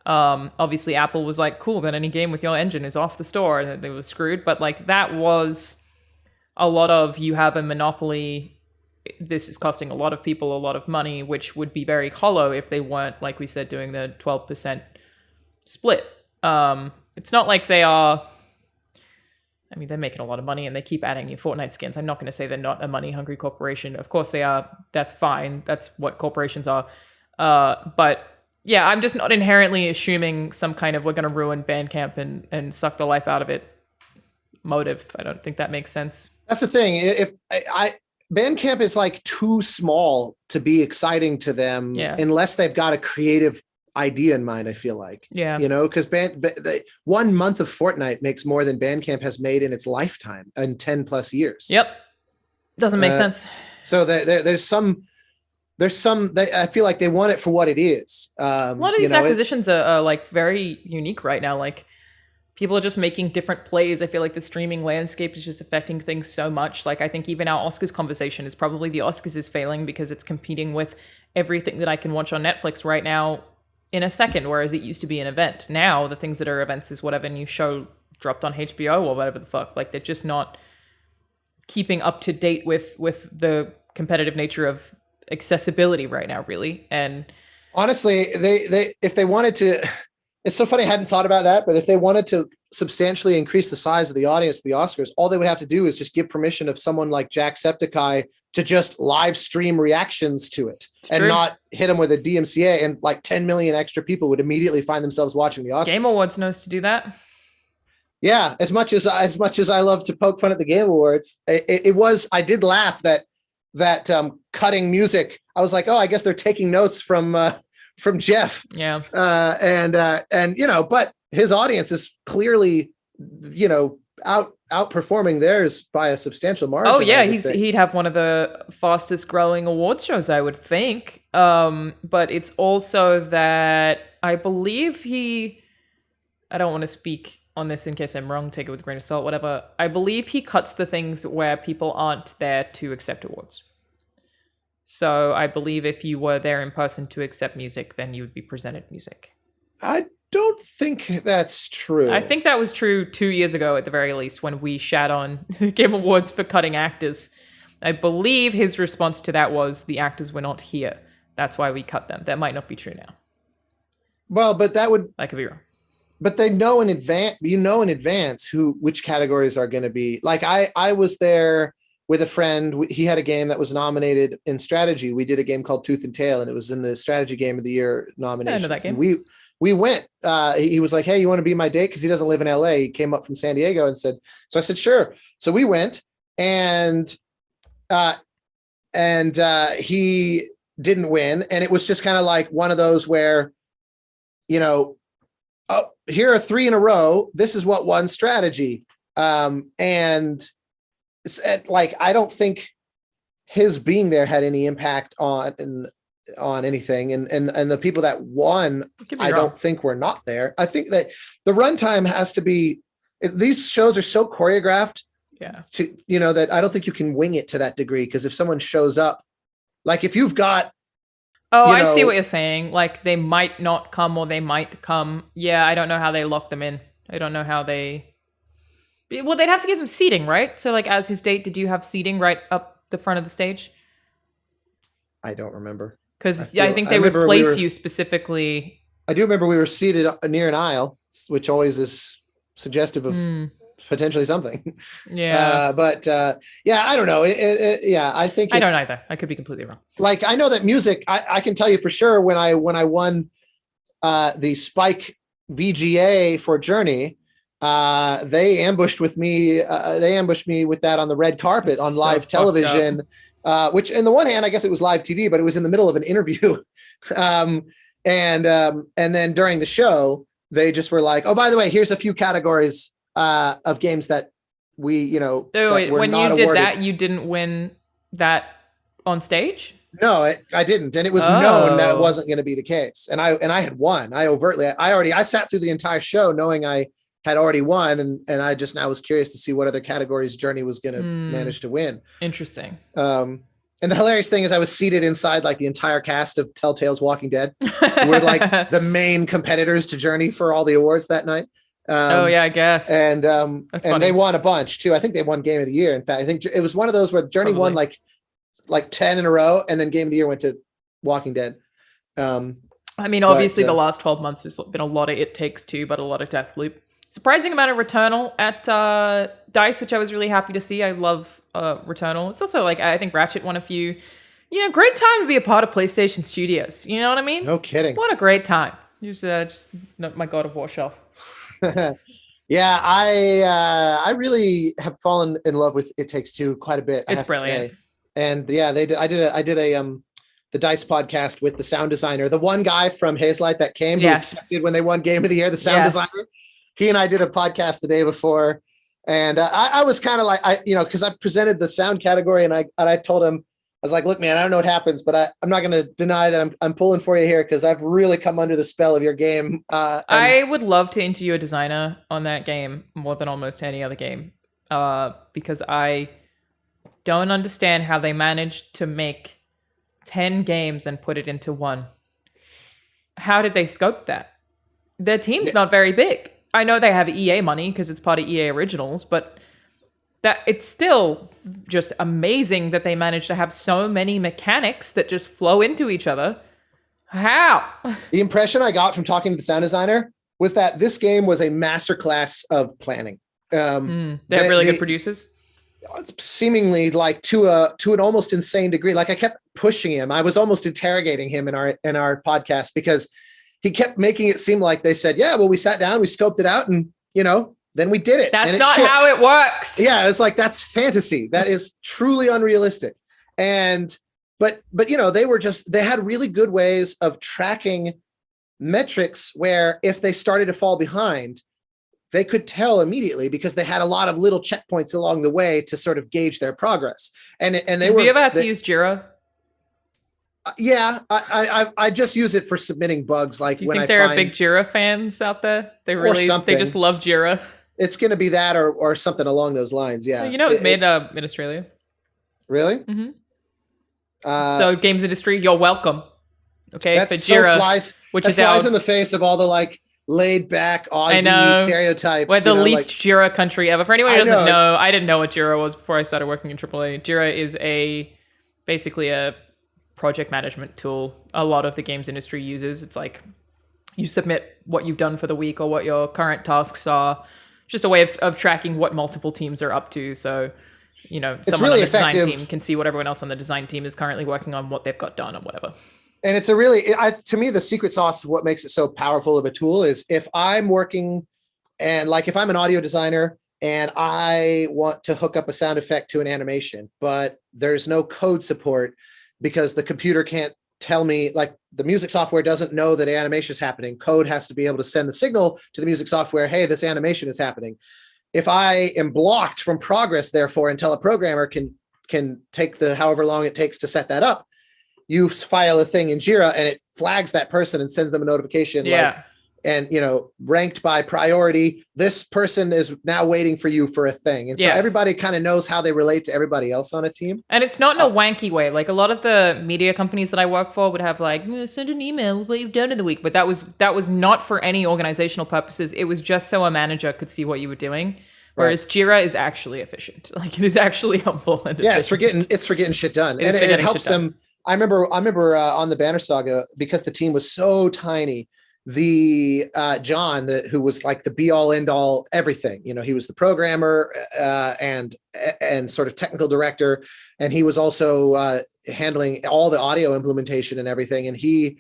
Obviously, Apple was like, cool, then any game with your engine is off the store, and they were screwed. But like that was a lot of, you have a monopoly. This is costing a lot of people a lot of money, which would be very hollow if they weren't, like we said, doing the 12% split. It's not like they are... I mean, they're making a lot of money and they keep adding new Fortnite skins. I'm not going to say they're not a money-hungry corporation. Of course they are. That's fine. That's what corporations are. But yeah, I'm just not inherently assuming some kind of we're going to ruin Bandcamp and suck the life out of it motive. I don't think that makes sense. That's the thing. If Bandcamp is like too small to be exciting to them, unless they've got a creative idea in mind, I feel like. Yeah. Because 1 month of Fortnite makes more than Bandcamp has made in its lifetime in 10 plus years. Yep. Doesn't make sense. So there's some, I feel like they want it for what it is. A lot of these acquisitions are like very unique right now. Like people are just making different plays. I feel like the streaming landscape is just affecting things so much. Like I think even our Oscars conversation is probably the Oscars is failing because it's competing with everything that I can watch on Netflix right now in a second, whereas it used to be an event. Now the things that are events is whatever new show dropped on HBO or whatever the fuck. Like they're just not keeping up to date with the competitive nature of accessibility right now, really. And honestly, they if they wanted to, it's so funny, I hadn't thought about that, but if they wanted to substantially increase the size of the audience of the Oscars, all they would have to do is just give permission of someone like Jacksepticeye to just live stream reactions to it and not hit them with a DMCA, and like 10 million extra people would immediately find themselves watching the Oscars. Game Awards knows to do that. Yeah, as much as I love to poke fun at the Game Awards, I did laugh that cutting music. I was like, oh, I guess they're taking notes from Jeff. Yeah. And but his audience is clearly, outperforming theirs by a substantial margin. Oh yeah, he'd have one of the fastest growing awards shows, I would think. But it's also that I believe I don't want to speak on this in case I'm wrong, take it with a grain of salt, whatever. I believe he cuts the things where people aren't there to accept awards. So I believe if you were there in person to accept music, then you would be presented music. I don't think that's true. I think that was true 2 years ago at the very least when we shat on the Game Awards for cutting actors. I believe his response to that was the actors were not here. That's why we cut them. That might not be true now. Well, but I could be wrong. But they know in advance, which categories are going to be. Like I was there with a friend. He had a game that was nominated in strategy. We did a game called Tooth and Tail, and it was in the strategy game of the year nominations. I know that game. And we went. He was like, "Hey, you want to be my date?" Because he doesn't live in LA. He came up from San Diego and said. So I said, "Sure." So we went, and he didn't win, and it was just kind of like one of those where, oh, here are 3 in a row. This is what won strategy, and. It's like, I don't think his being there had any impact on anything. And the people that won, I don't think were not there. I think that the runtime has to be, these shows are so choreographed to, that I don't think you can wing it to that degree. Cause if someone shows up, like if you've got Oh, you I see know, what you're saying. Like they might not come or they might come. Yeah, I don't know how they lock them in. I don't know how they. Well, they'd have to give him seating, right? So, like, as his date, did you have seating right up the front of the stage? I don't remember. Because I think I they would remember place you specifically. I do remember we were seated near an aisle, which always is suggestive of potentially something. Yeah. Yeah, I don't know. Yeah, I think I don't either. I could be completely wrong. Like, I know that music, I can tell you for sure when I won the Spike VGA for Journey, they ambushed me with that on the red carpet. That's on live television, which in the one hand, I guess it was live TV, but it was in the middle of an interview. And then during the show, they just were like, oh, by the way, here's a few categories of games that we, when you did that, you didn't win that on stage? No, I didn't. And it was known that it wasn't going to be the case. And I had won. I sat through the entire show knowing I had already won. And I just now was curious to see what other categories Journey was going to manage to win. Interesting. And the hilarious thing is I was seated inside like the entire cast of Telltale's Walking Dead. We're like the main competitors to Journey for all the awards that night. I guess. And they won a bunch too. I think they won Game of the Year. In fact, I think it was one of those where Journey won like 10 in a row, and then Game of the Year went to Walking Dead. I mean, obviously the last 12 months has been a lot of It Takes Two, but a lot of Deathloop. Surprising amount of Returnal at DICE, which I was really happy to see. I love Returnal. It's also like, I think Ratchet won a few, great time to be a part of PlayStation Studios. You know what I mean? No kidding. What a great time. Just my God of War shelf. Yeah, I really have fallen in love with It Takes Two quite a bit. It's brilliant. And yeah, I did a the DICE podcast with the sound designer, the one guy from Hazelight that came who accepted when they won Game of the Year, the sound designer. He and I did a podcast the day before, and I was kind of like, because I presented the sound category, and I told him, I was like, look, man, I don't know what happens, but I'm not going to deny that I'm pulling for you here because I've really come under the spell of your game. I would love to interview a designer on that game more than almost any other game, because I don't understand how they managed to make 10 games and put it into one. How did they scope that? Their team's not very big. I know they have EA money because it's part of EA Originals, but that it's still just amazing that they managed to have so many mechanics that just flow into each other. How? The impression I got from talking to the sound designer was that this game was a masterclass of planning. They have really good producers. Seemingly like to an almost insane degree. Like I kept pushing him. I was almost interrogating him in our podcast because he kept making it seem like they said, yeah, well, we sat down, we scoped it out, and then we did it. That's not how it works. Yeah, it's like that's fantasy. That is truly unrealistic. But they had really good ways of tracking metrics where if they started to fall behind, they could tell immediately because they had a lot of little checkpoints along the way to sort of gauge their progress. And they were. Have you ever had to use Jira? Yeah, I just use it for submitting bugs. Like, do you think there are big Jira fans out there? They just love Jira. It's going to be that or something along those lines. Yeah, it was made in Australia. Really? Mm-hmm. So games industry, you're welcome. Okay, that for Jira, flies in the face of all the like laid back Aussie stereotypes. We're the least Jira country ever. For anyone who doesn't know, I didn't know what Jira was before I started working in AAA. Jira is basically a project management tool a lot of the games industry uses. It's like you submit what you've done for the week or what your current tasks are. It's just a way of tracking what multiple teams are up to. So, someone really on the design effective. Team can see what everyone else on the design team is currently working on, what they've got done or whatever. And it's to me, the secret sauce of what makes it so powerful of a tool is if I'm working and like if I'm an audio designer and I want to hook up a sound effect to an animation, but there's no code support because the computer can't tell me, like the music software doesn't know that animation is happening. Code has to be able to send the signal to the music software, hey, this animation is happening. If I am blocked from progress, therefore, until a programmer can take however long it takes to set that up, you file a thing in Jira and it flags that person and sends them a notification. Yeah. and ranked by priority. This person is now waiting for you for a thing. And so everybody kind of knows how they relate to everybody else on a team. And it's not in a wanky way. Like a lot of the media companies that I work for would have like, send an email what you've done in the week. But that was not for any organizational purposes. It was just so a manager could see what you were doing. Whereas Jira is actually efficient. Like it is actually helpful and efficient. It's for getting shit done. And it helps them. I remember on the Banner Saga, because the team was so tiny, the John, who was like the be all end all everything, he was the programmer and sort of technical director, and he was also handling all the audio implementation and everything. And he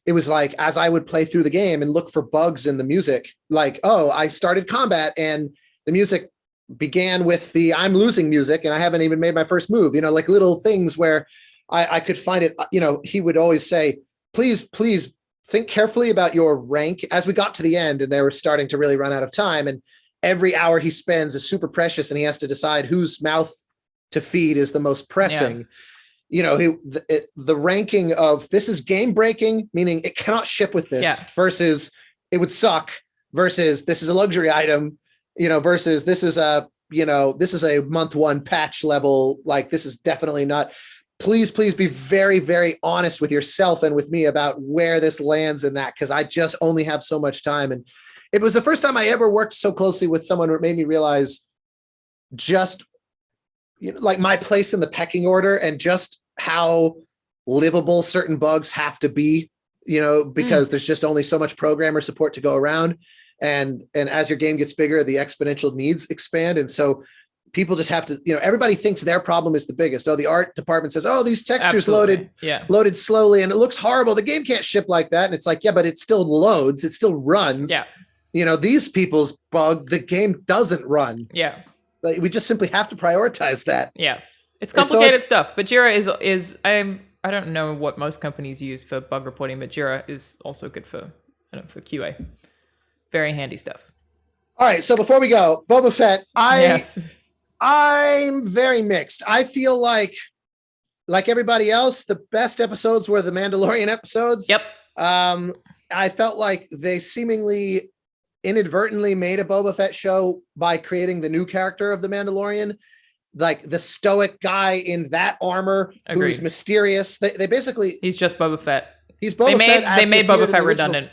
it was like, as I would play through the game and look for bugs in the music, like, oh, I started combat and the music began with the I'm losing music and I haven't even made my first move, like little things where I could find it. He would always say, please think carefully about your rank, as we got to the end and they were starting to really run out of time. And every hour he spends is super precious and he has to decide whose mouth to feed is the most pressing. The ranking of this is game breaking, meaning it cannot ship with this, versus it would suck, versus this is a luxury item, versus this is a month one patch level. Like this is definitely not. Please be very, very honest with yourself and with me about where this lands in that, because I just only have so much time. And it was the first time I ever worked so closely with someone where it made me realize just like my place in the pecking order and just how livable certain bugs have to be, because there's just only so much programmer support to go around. And as your game gets bigger, the exponential needs expand. And so people just have to, everybody thinks their problem is the biggest. So the art department says, oh, these textures loaded slowly and it looks horrible. The game can't ship like that. And it's like, yeah, but it still loads. It still runs. Yeah. These people's bug, the game doesn't run. Yeah. Like, we just simply have to prioritize that. Yeah. It's complicated stuff, but Jira is I don't know what most companies use for bug reporting, but Jira is also good for QA. Very handy stuff. All right, so before we go, Boba Fett, I'm very mixed. I feel like everybody else, the best episodes were the Mandalorian episodes. Yep. I felt like they seemingly inadvertently made a Boba Fett show by creating the new character of the Mandalorian. Like the stoic guy in that armor. Agreed. Who's mysterious. They basically, he's just Boba Fett. He's Boba Fett. They made Boba Fett redundant.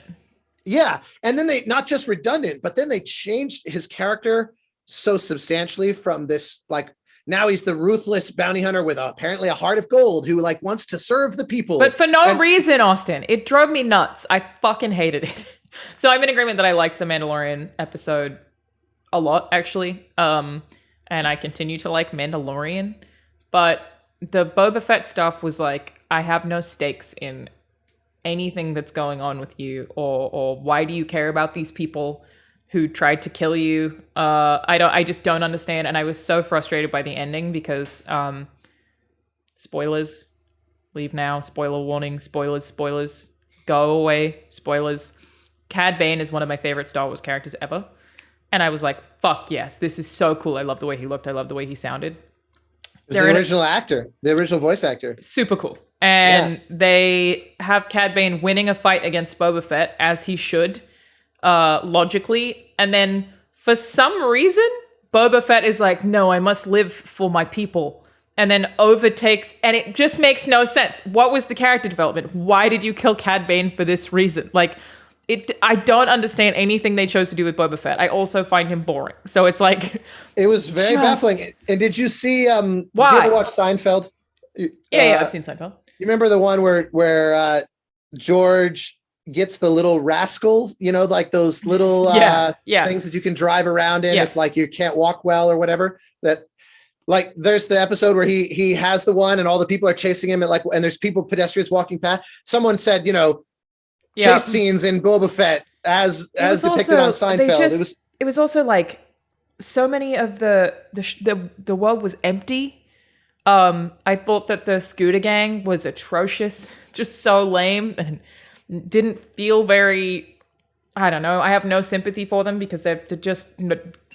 Yeah. And then they, not just redundant, but then they changed his character so substantially from this, like, now he's the ruthless bounty hunter with apparently a heart of gold who like wants to serve the people. But for no reason, Austin. It drove me nuts. I fucking hated it. So I'm in agreement that I liked the Mandalorian episode a lot, actually. And I continue to like Mandalorian. But the Boba Fett stuff was like, I have no stakes in anything that's going on with you, or why do you care about these people who tried to kill you? I just don't understand. And I was so frustrated by the ending because spoilers, leave now, spoiler warning, spoilers, go away, spoilers. Cad Bane is one of my favorite Star Wars characters ever. And I was like, fuck yes, this is so cool. I love the way he looked. I love the way he sounded. The original actor, the original voice actor. Super cool. And they have Cad Bane winning a fight against Boba Fett, as he should, logically. And then for some reason, Boba Fett is like, no, I must live for my people. And then overtakes, and it just makes no sense. What was the character development? Why did you kill Cad Bane for this reason? Like, I don't understand anything they chose to do with Boba Fett. I also find him boring. So it's like... It was very baffling. And did you see... Did you ever watch Seinfeld? Yeah, I've seen Seinfeld. You remember the one where George gets the little rascals, like those little things that you can drive around in if like you can't walk well or whatever? That, like, there's the episode where he has the one and all the people are chasing him and there's pedestrians walking past. Someone said, chase scenes in Boba Fett as depicted on Seinfeld. It was also like so many of the world was empty. I thought that the scooter gang was atrocious, just so lame, and didn't feel very, I don't know. I have no sympathy for them because they're just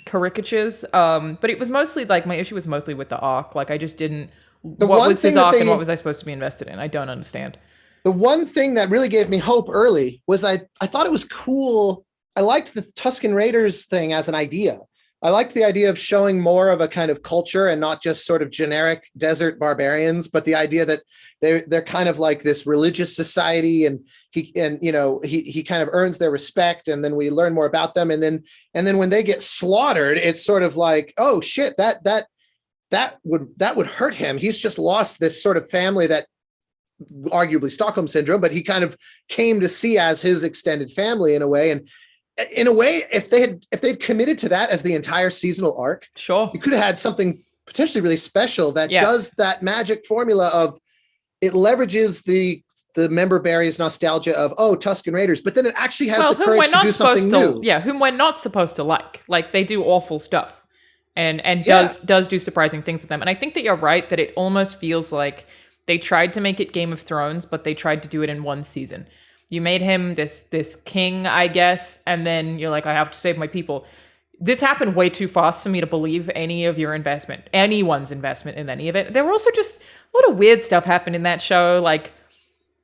caricatures. But it was mostly like, my issue was mostly with the arc. Like, I just didn't, what was his arc and what was I supposed to be invested in? I don't understand. The one thing that really gave me hope early was I thought it was cool. I liked the Tusken Raiders thing as an idea. I liked the idea of showing more of a kind of culture and not just sort of generic desert barbarians, but the idea that they're kind of like this religious society, and he kind of earns their respect, and then we learn more about them, and then when they get slaughtered, it's sort of like, oh shit, that would hurt him. He's just lost this sort of family that arguably Stockholm syndrome, but he kind of came to see as his extended family in a way. And in a way, if they'd committed to that as the entire seasonal arc, sure, you could have had something potentially really special that does that magic formula of it leverages the member berries nostalgia of Tusken Raiders, but then it actually has the courage to do something new. Yeah, whom we're not supposed to like. Like, they do awful stuff, and does do surprising things with them. And I think that you're right that it almost feels like they tried to make it Game of Thrones, but they tried to do it in one season. You made him this king, I guess, and then you're like, I have to save my people. This happened way too fast for me to believe anyone's investment in any of it. There were also just a lot of weird stuff happened in that show. Like,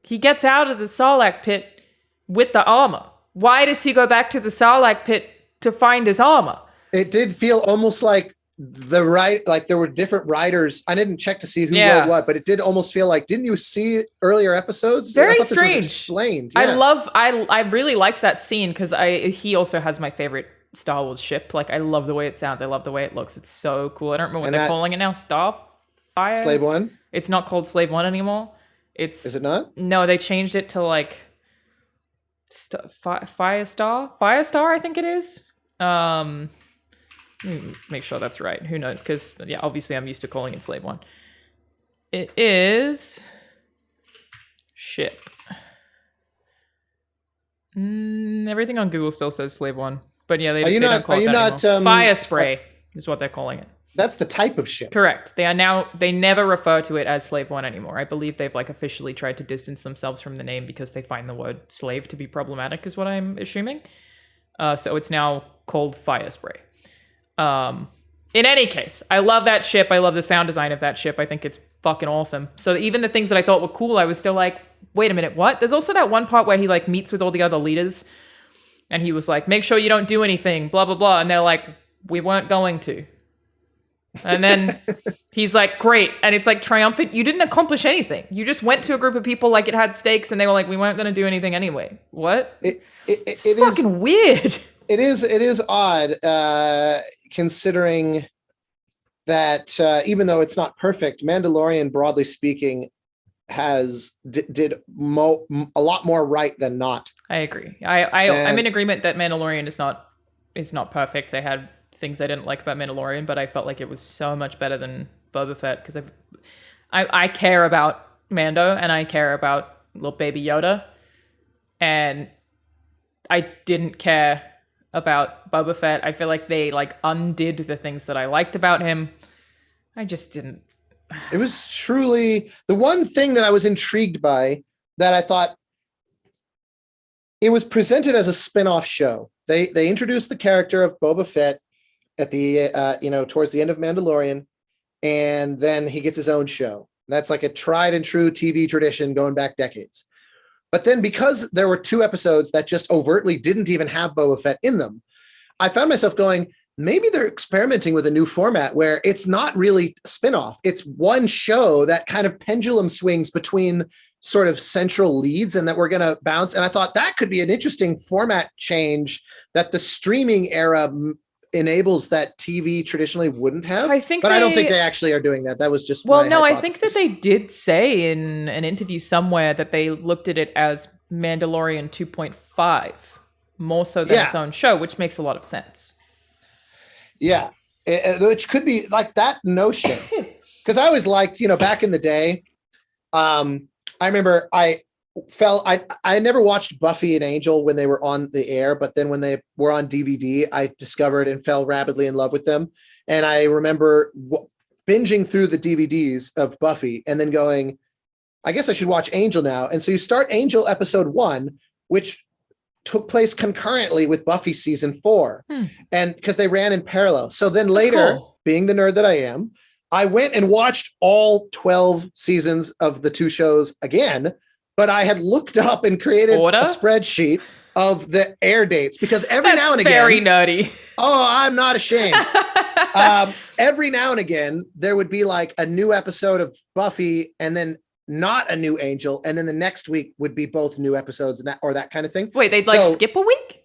he gets out of the Sarlacc pit with the armor. Why does he go back to the Sarlacc pit to find his armor? It did feel almost like like there were different writers. I didn't check to see who wrote what, but it did almost feel like, didn't you see earlier episodes? Very strange. This was explained. Yeah. I really liked that scene because he also has my favorite Star Wars ship. Like, I love the way it sounds. I love the way it looks. It's so cool. I don't remember what they're calling it now. Starfire? Slave One? It's not called Slave One anymore. Is it not? No, they changed it to like Firestar. Firestar, I think it is. Make sure that's right. Who knows? Because obviously I'm used to calling it Slave One. It is ship. Everything on Google still says Slave One, but yeah, they don't call it that anymore. Fire Spray is what they're calling it. That's the type of ship. Correct. They never refer to it as Slave One anymore. I believe they've like officially tried to distance themselves from the name because they find the word slave to be problematic, is what I'm assuming. So it's now called Fire Spray. In any case, I love that ship. I love the sound design of that ship. I think it's fucking awesome. So even the things that I thought were cool, I was still like, wait a minute, what? There's also that one part where he like meets with all the other leaders and he was like, make sure you don't do anything, blah, blah, blah. And they're like, we weren't going to. And then he's like, great. And it's like triumphant. You didn't accomplish anything. You just went to a group of people like it had stakes and they were like, we weren't going to do anything anyway. What? It's fucking weird. It is odd, considering that even though it's not perfect, Mandalorian, broadly speaking, did a lot more right than not. I agree. I'm in agreement that Mandalorian is not perfect. I had things I didn't like about Mandalorian, but I felt like it was so much better than Boba Fett because I care about Mando and I care about little baby Yoda, and I didn't care about Boba Fett. I feel like they like undid the things that I liked about him. I just didn't. It was truly the one thing that I was intrigued by, that I thought it was presented as a spin-off show. They introduced the character of Boba Fett at the towards the end of Mandalorian, and then he gets his own show. That's like a tried and true TV tradition going back decades. But then because there were 2 episodes that just overtly didn't even have Boba Fett in them, I found myself going, maybe they're experimenting with a new format where it's not really a spinoff. It's one show that kind of pendulum swings between sort of central leads and that we're going to bounce. And I thought that could be an interesting format change that the streaming era enables that TV traditionally wouldn't have. I don't think they actually are doing that. That was just my hypothesis. I think that they did say in an interview somewhere that they looked at it as Mandalorian 2.5 more so than its own show, which makes a lot of sense. Yeah, which could be like that notion. Because I always liked, back in the day, I remember I never watched Buffy and Angel when they were on the air, but then when they were on DVD, I discovered and fell rapidly in love with them. And I remember binging through the DVDs of Buffy and then going, I guess I should watch Angel now. And so you start Angel episode 1, which took place concurrently with Buffy season 4. And because they ran in parallel. So then later, being the nerd that I am, I went and watched all 12 seasons of the 2 shows again, but I had looked up and created Order? a spreadsheet of the air dates because every now and again, very nerdy. Oh, I'm not ashamed. Every now and again, there would be like a new episode of Buffy, and then not a new Angel, and then the next week would be both new episodes and that kind of thing. Wait, they'd like skip a week?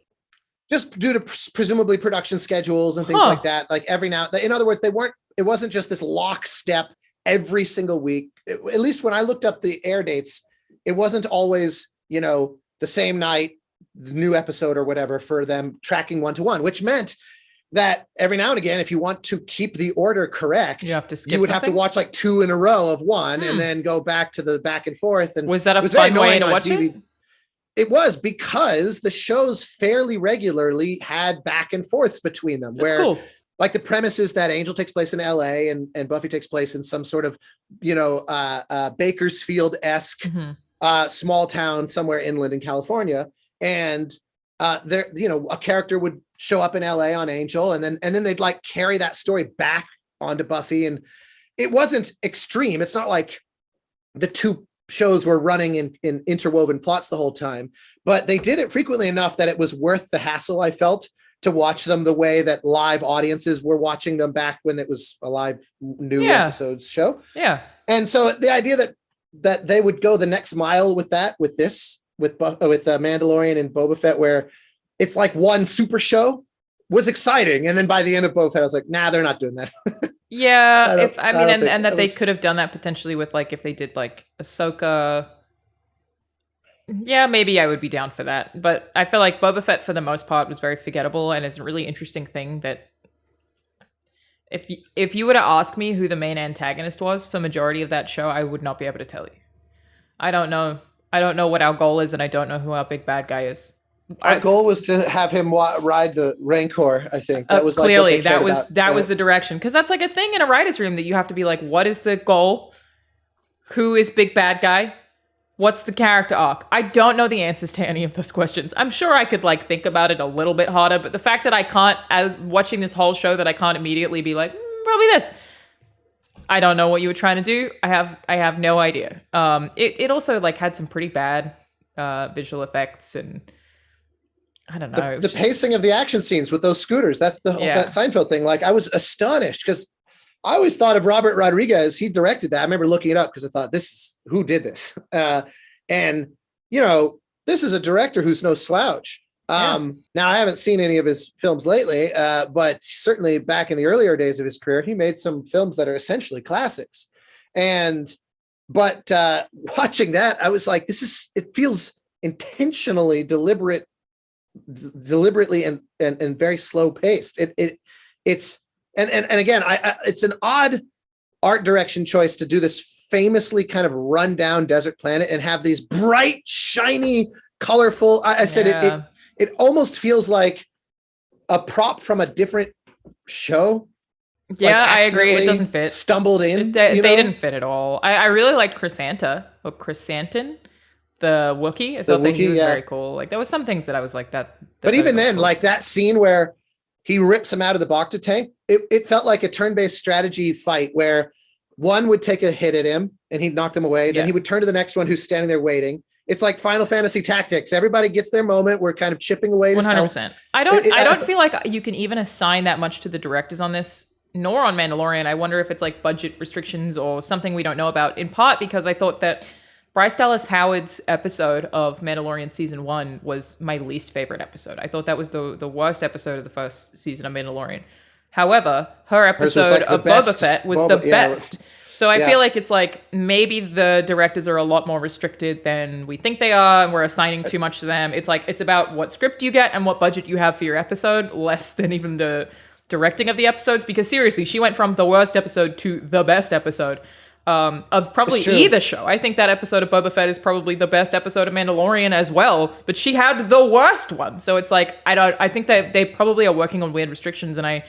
Just due to presumably production schedules and things like that. Like every now, in other words, it wasn't just this lockstep every single week. At least when I looked up the air dates, it wasn't always, the same night, the new episode or whatever for them tracking 1-to-1, which meant that every now and again, if you want to keep the order correct, you would have to watch like 2 in a row of one and then go back to the back and forth. And was that a fun way to watch it? It was, because the shows fairly regularly had back and forths between them. That's cool. Like the premise is that Angel takes place in LA and Buffy takes place in some sort of, Bakersfield-esque small town somewhere inland in California. And there, a character would show up in LA on Angel, and then they'd like carry that story back onto Buffy. And it wasn't extreme. It's not like the two shows were running in interwoven plots the whole time, but they did it frequently enough that it was worth the hassle, I felt, to watch them the way that live audiences were watching them back when it was a live new episodes show. Yeah. And so the idea that they would go the next mile with Mandalorian and Boba Fett, where it's like one super show, was exciting. And then by the end of Boba Fett, I was like, nah, they're not doing that. Yeah, they could have done that potentially with like if they did like Ahsoka. Yeah, maybe I would be down for that. But I feel like Boba Fett for the most part was very forgettable, and is a really interesting thing that if you were to ask me who the main antagonist was for majority of that show, I would not be able to tell you. I don't know what our goal is, and I don't know who our big bad guy is. Our goal was to have him ride the Rancor. I think that was clearly like that was the direction, because that's like a thing in a writer's room that you have to be like, what is the goal? Who is big bad guy? What's the character arc? I don't know the answers to any of those questions. I'm sure I could like think about it a little bit harder, but the fact that I can't, as watching this whole show, that I can't immediately be like, probably this. I don't know what you were trying to do. I have no idea. It also like had some pretty bad visual effects, and I don't know. The pacing of the action scenes with those scooters. That's that Seinfeld thing. Like I was astonished because I always thought of Robert Rodriguez. He directed that. I remember looking it up because I thought, who did this? And this is a director who's no slouch. Now I haven't seen any of his films lately, but certainly back in the earlier days of his career, he made some films that are essentially classics. But watching that, I was like, it feels intentionally deliberately and very slow paced. It's again, it's an odd art direction choice to do this famously kind of run down desert planet and have these bright, shiny, colorful. It almost feels like a prop from a different show. Yeah, I agree. It doesn't fit. Stumbled in. They didn't fit at all. I really liked Chrysantin, the Wookiee. I thought he was very cool. Like there was some things that I was like that. But even then, cool. Like that scene where he rips him out of the Bacta tank, it felt like a turn-based strategy fight where one would take a hit at him and he'd knock them away. Then he would turn to the next one who's standing there waiting. It's like Final Fantasy Tactics. Everybody gets their moment. We're kind of chipping away. 100%. I don't feel like you can even assign that much to the directors on this, nor on Mandalorian. I wonder if it's like budget restrictions or something we don't know about, in part because I thought that Bryce Dallas Howard's episode of Mandalorian season 1 was my least favorite episode. I thought that was the worst episode of the first season of Mandalorian. However, her episode of Boba Fett was the best. So I feel like it's like maybe the directors are a lot more restricted than we think they are, and we're assigning too much to them. It's like it's about what script you get and what budget you have for your episode, less than even the directing of the episodes. Because seriously, she went from the worst episode to the best episode of probably either show. I think that episode of Boba Fett is probably the best episode of Mandalorian as well, but she had the worst one. So it's like I think that they probably are working on weird restrictions, and I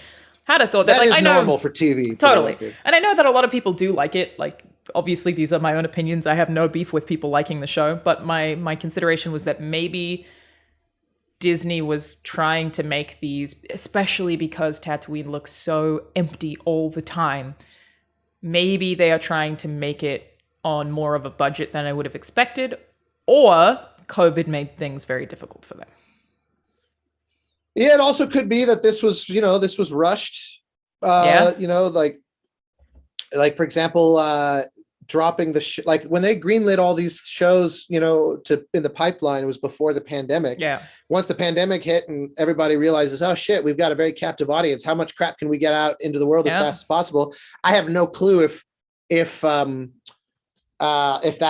had a thought that like, is normal for TV. Totally. And I know that a lot of people do like it. Like, obviously, these are my own opinions. I have no beef with people liking the show. But my consideration was that maybe Disney was trying to make these, especially because Tatooine looks so empty all the time. Maybe they are trying to make it on more of a budget than I would have expected. or COVID made things very difficult for them. Yeah, it also could be that this was rushed. Like for example, dropping like when they greenlit all these shows, to in the pipeline, it was before the pandemic. Yeah. Once the pandemic hit and everybody realizes, oh shit, we've got a very captive audience. How much crap can we get out into the world as fast as possible? I have no clue if that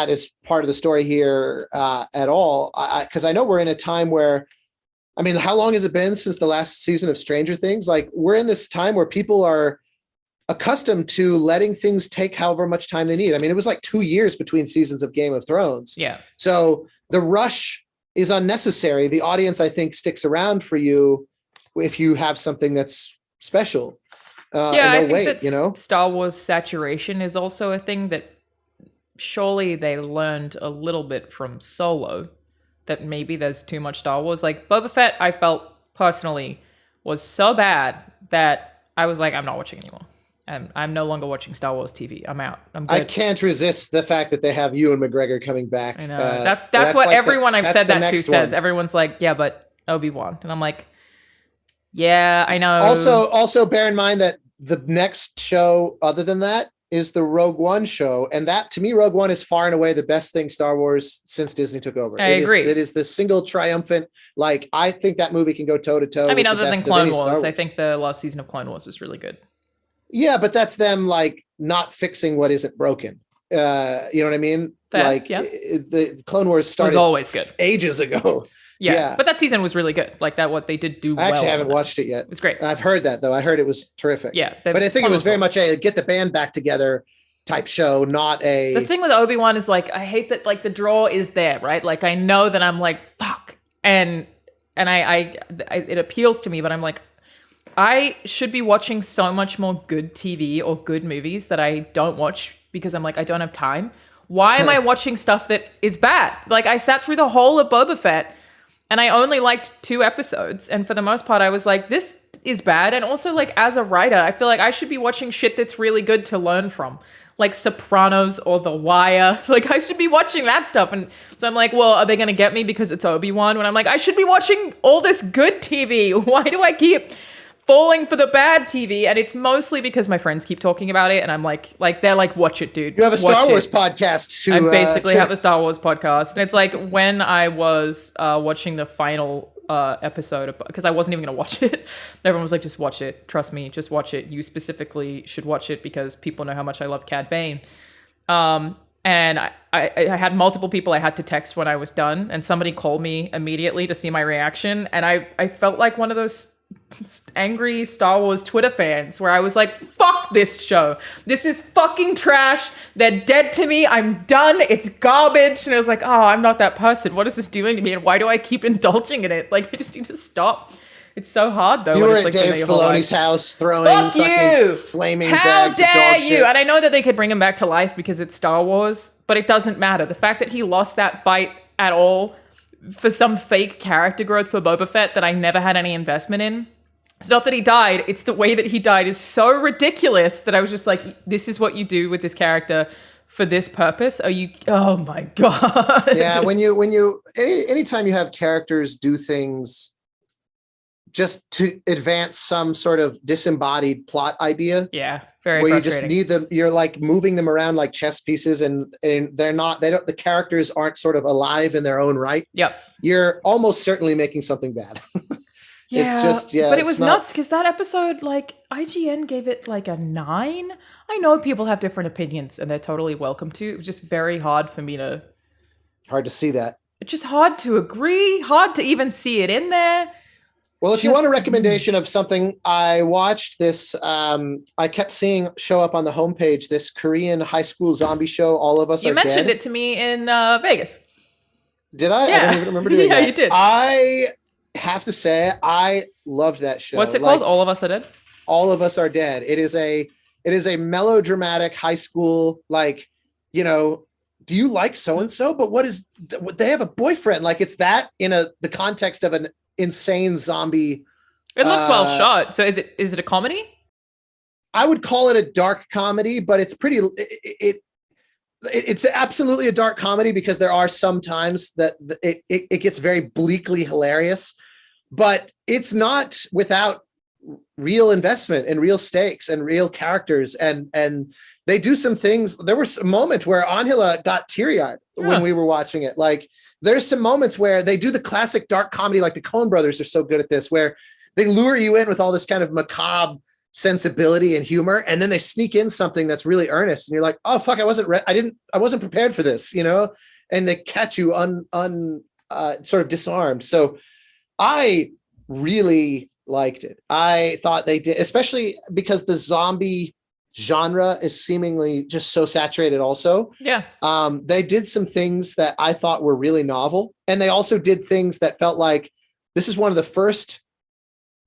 is part of the story here at all. Because I know we're in a time where, I mean, how long has it been since the last season of Stranger Things? Like, we're in this time where people are accustomed to letting things take however much time they need. I mean, it was like 2 years between seasons of Game of Thrones. Yeah. So the rush is unnecessary. The audience, I think, sticks around for you if you have something that's special. I think that Star Wars saturation is also a thing that surely they learned a little bit from Solo, that maybe there's too much Star Wars. Like Boba Fett, I felt personally was so bad that I was like, I'm not watching anymore. I'm no longer watching Star Wars TV. I'm out. I'm good. I can't resist the fact that they have Ewan McGregor coming back. I know. That's what like everyone I've said that to says. Everyone's like, yeah, but Obi-Wan. And I'm like, yeah, I know. Also bear in mind that the next show other than that is the Rogue One show. And that, to me, Rogue One is far and away the best thing Star Wars since Disney took over. I agree. It is the single triumphant, like, I think that movie can go toe to toe. I mean, other than Clone Wars, I think the last season of Clone Wars was really good. Yeah, but that's them like not fixing what isn't broken. You know what I mean? Fair, like the Clone Wars started was always good ages ago. Yeah, but that season was really good. Like that, what they did do. I actually haven't watched it yet. It's great. I've heard that though. I heard it was terrific. Yeah, but I think it was very much a get the band back together type show, not a. The thing with Obi-Wan is like I hate that like the draw is there, right? Like I know that I'm like fuck, and I it appeals to me, but I'm like. I should be watching so much more good TV or good movies that I don't watch because I'm like, I don't have time. Why am I watching stuff that is bad? Like, I sat through the whole of Boba Fett and I only liked 2 episodes. And for the most part, I was like, this is bad. And also, like, as a writer, I feel like I should be watching shit that's really good to learn from. Like Sopranos or The Wire. Like, I should be watching that stuff. And so I'm like, well, are they going to get me because it's Obi-Wan? When I'm like, I should be watching all this good TV. Why do I keep falling for the bad TV? And it's mostly because my friends keep talking about it, and I'm like they're like, watch it, dude. You have a Star Wars podcast. I basically have a Star Wars podcast, and it's like when I was watching the final episode, because I wasn't even gonna watch it. Everyone was like, just watch it. Trust me, just watch it. You specifically should watch it because people know how much I love Cad Bane. And I had multiple people I had to text when I was done, and somebody called me immediately to see my reaction, and I felt like one of those angry Star Wars Twitter fans where I was like, fuck this show. This is fucking trash. They're dead to me. I'm done. It's garbage. And I was like, oh, I'm not that person. What is this doing to me? And why do I keep indulging in it? Like, I just need to stop. It's so hard, though. You were at like Dave Filoni's house throwing flaming How bags dare of dog you? shit. And I know that they could bring him back to life because it's Star Wars, but it doesn't matter. The fact that he lost that fight at all for some fake character growth for Boba Fett that I never had any investment in. It's not that he died. It's the way that he died is so ridiculous that I was just like, this is what you do with this character for this purpose? Are you, oh my God. Yeah, anytime you have characters do things just to advance some sort of disembodied plot idea. Yeah, very where frustrating. You just need them, you're like moving them around like chess pieces and the characters aren't sort of alive in their own right. Yep. You're almost certainly making something bad. Yeah, it's just, but it was nuts because that episode, like, IGN gave it like a 9. I know people have different opinions and they're totally welcome to. It was just very hard for me to... Hard to see that. It's just hard to agree, hard to even see it in there. Well, if you want a recommendation of something, I watched this, I kept seeing show up on the homepage, this Korean high school zombie show, All of Us Are Dead. You mentioned it to me in Vegas. Did I? Yeah. I don't even remember doing that. Yeah, you did. I have to say I loved that show. What's it called? All of Us Are Dead? All of Us Are Dead. It is a melodramatic high school, like, you know, do you like so and so? But what is they have a boyfriend? Like, it's that in the context of an insane zombie. It looks well shot. So is it a comedy? I would call it a dark comedy, but it's pretty it's absolutely a dark comedy because there are some times that it gets very bleakly hilarious, but it's not without real investment and real stakes and real characters. And they do some things. There was a moment where Angela got teary-eyed when we were watching it. Like there's some moments where they do the classic dark comedy, like the Coen brothers are so good at this, where they lure you in with all this kind of macabre sensibility and humor, and then they sneak in something that's really earnest, and you're like, oh fuck, I wasn't prepared for this, you know, and they catch you sort of disarmed. So I really liked it. I thought they did, especially because the zombie genre is seemingly just so saturated also. Yeah. They did some things that I thought were really novel, and they also did things that felt like this is one of the first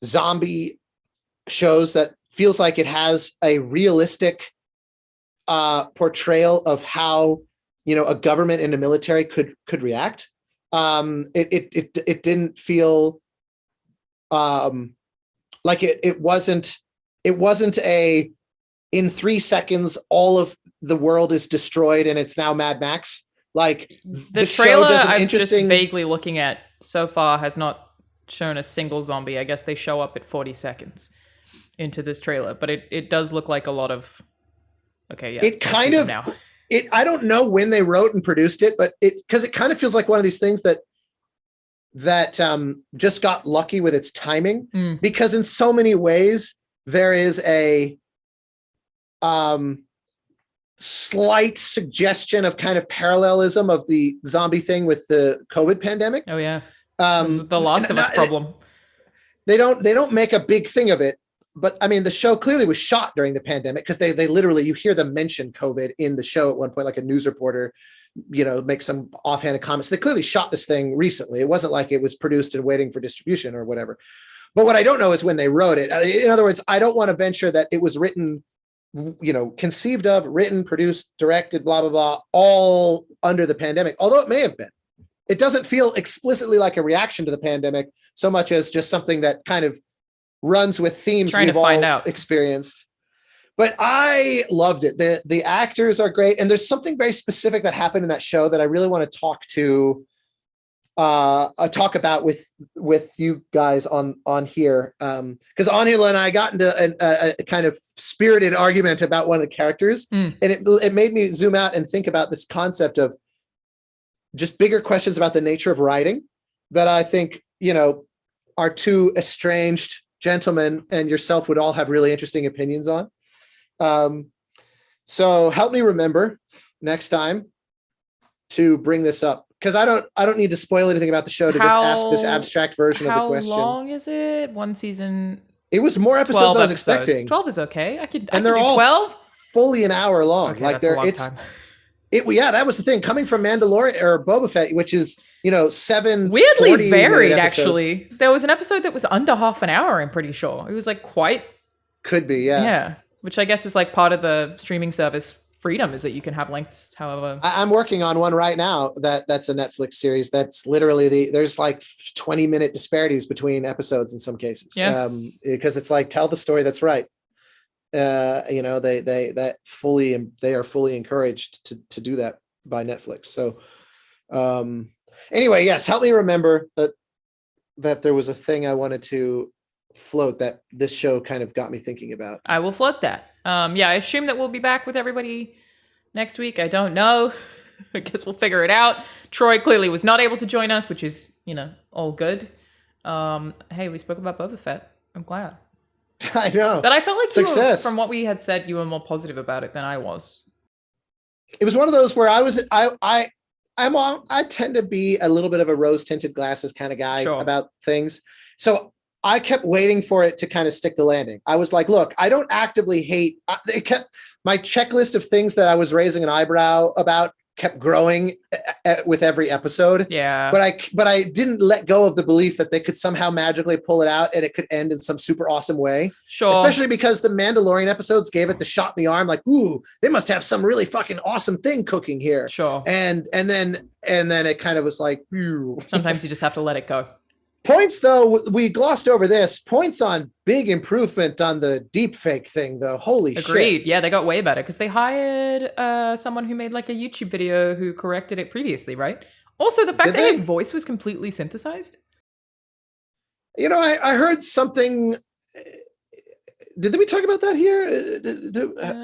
zombie shows that feels like it has a realistic portrayal of how, you know, a government and a military could react. It didn't feel like it wasn't a, in 3 seconds all of the world is destroyed and it's now Mad Max. Like the trailer I'm just vaguely looking at so far has not shown a single zombie. I guess they show up at 40 seconds into this trailer, but it does look like a lot of, okay, yeah. It kind of, now. I don't know when they wrote and produced it, but because it kind of feels like one of these things that just got lucky with its timing, because in so many ways there is a slight suggestion of kind of parallelism of the zombie thing with the COVID pandemic. Oh yeah. The Last of Us problem. They don't make a big thing of it, but I mean, the show clearly was shot during the pandemic because they literally, you hear them mention COVID in the show at one point, like a news reporter, you know, make some offhanded comments. They clearly shot this thing recently. It wasn't like it was produced and waiting for distribution or whatever. But what I don't know is when they wrote it. In other words, I don't want to venture that it was written, you know, conceived of, written, produced, directed, blah, blah, blah, all under the pandemic, although it may have been. It doesn't feel explicitly like a reaction to the pandemic so much as just something that kind of runs with themes we've all experienced. But I loved it. The actors are great. And there's something very specific that happened in that show that I really want to talk about with you guys on here. Because Angela and I got into a kind of spirited argument about one of the characters. And it made me zoom out and think about this concept of just bigger questions about the nature of writing that I think, you know, our two estranged gentlemen and yourself would all have really interesting opinions on. So help me remember next time to bring this up, because I don't need to spoil anything about the show to just ask this abstract version of the question. How long is it? One season? It was more episodes than I was expecting. 12 is okay. I could they're do all 12? Fully an hour long. Okay, like that's a long time. Yeah, that was the thing. Coming from Mandalorian or Boba Fett, which is, you know, 7 weirdly varied. Actually, there was an episode that was under half an hour. I'm pretty sure it was like quite. Could be, yeah. Which I guess is like part of the streaming service freedom, is that you can have lengths however. I'm working on one right now that's a Netflix series that's literally there's like 20-minute disparities between episodes in some cases. Yeah. Because it's like, tell the story that's right. You know, they are fully encouraged to do that by Netflix. So anyway, yes, help me remember that there was a thing I wanted to float that this show kind of got me thinking about. I will float that. I assume that we'll be back with everybody next week. I don't know. I guess we'll figure it out. Troy clearly was not able to join us, which is, you know, all good. Hey, we spoke about Boba Fett. I'm glad. I know. But I felt like from what we had said, you were more positive about it than I was. It was one of those where I tend to be a little bit of a rose-tinted glasses kind of guy about things. So I kept waiting for it to kind of stick the landing. I was like, look, I don't actively hate. It kept my checklist of things that I was raising an eyebrow about kept growing with every episode. Yeah. But I didn't let go of the belief that they could somehow magically pull it out and it could end in some super awesome way. Sure. Especially because the Mandalorian episodes gave it the shot in the arm, like, ooh, they must have some really fucking awesome thing cooking here. Sure. And then it kind of was like, ew. Sometimes you just have to let it go. Points, though, we glossed over this. Points on big improvement on the deep fake thing, though. Holy shit. Agreed. Yeah, they got way better because they hired someone who made like a YouTube video who corrected it previously, right? Also, the fact that his voice was completely synthesized. You know, I heard something. Did we talk about that here?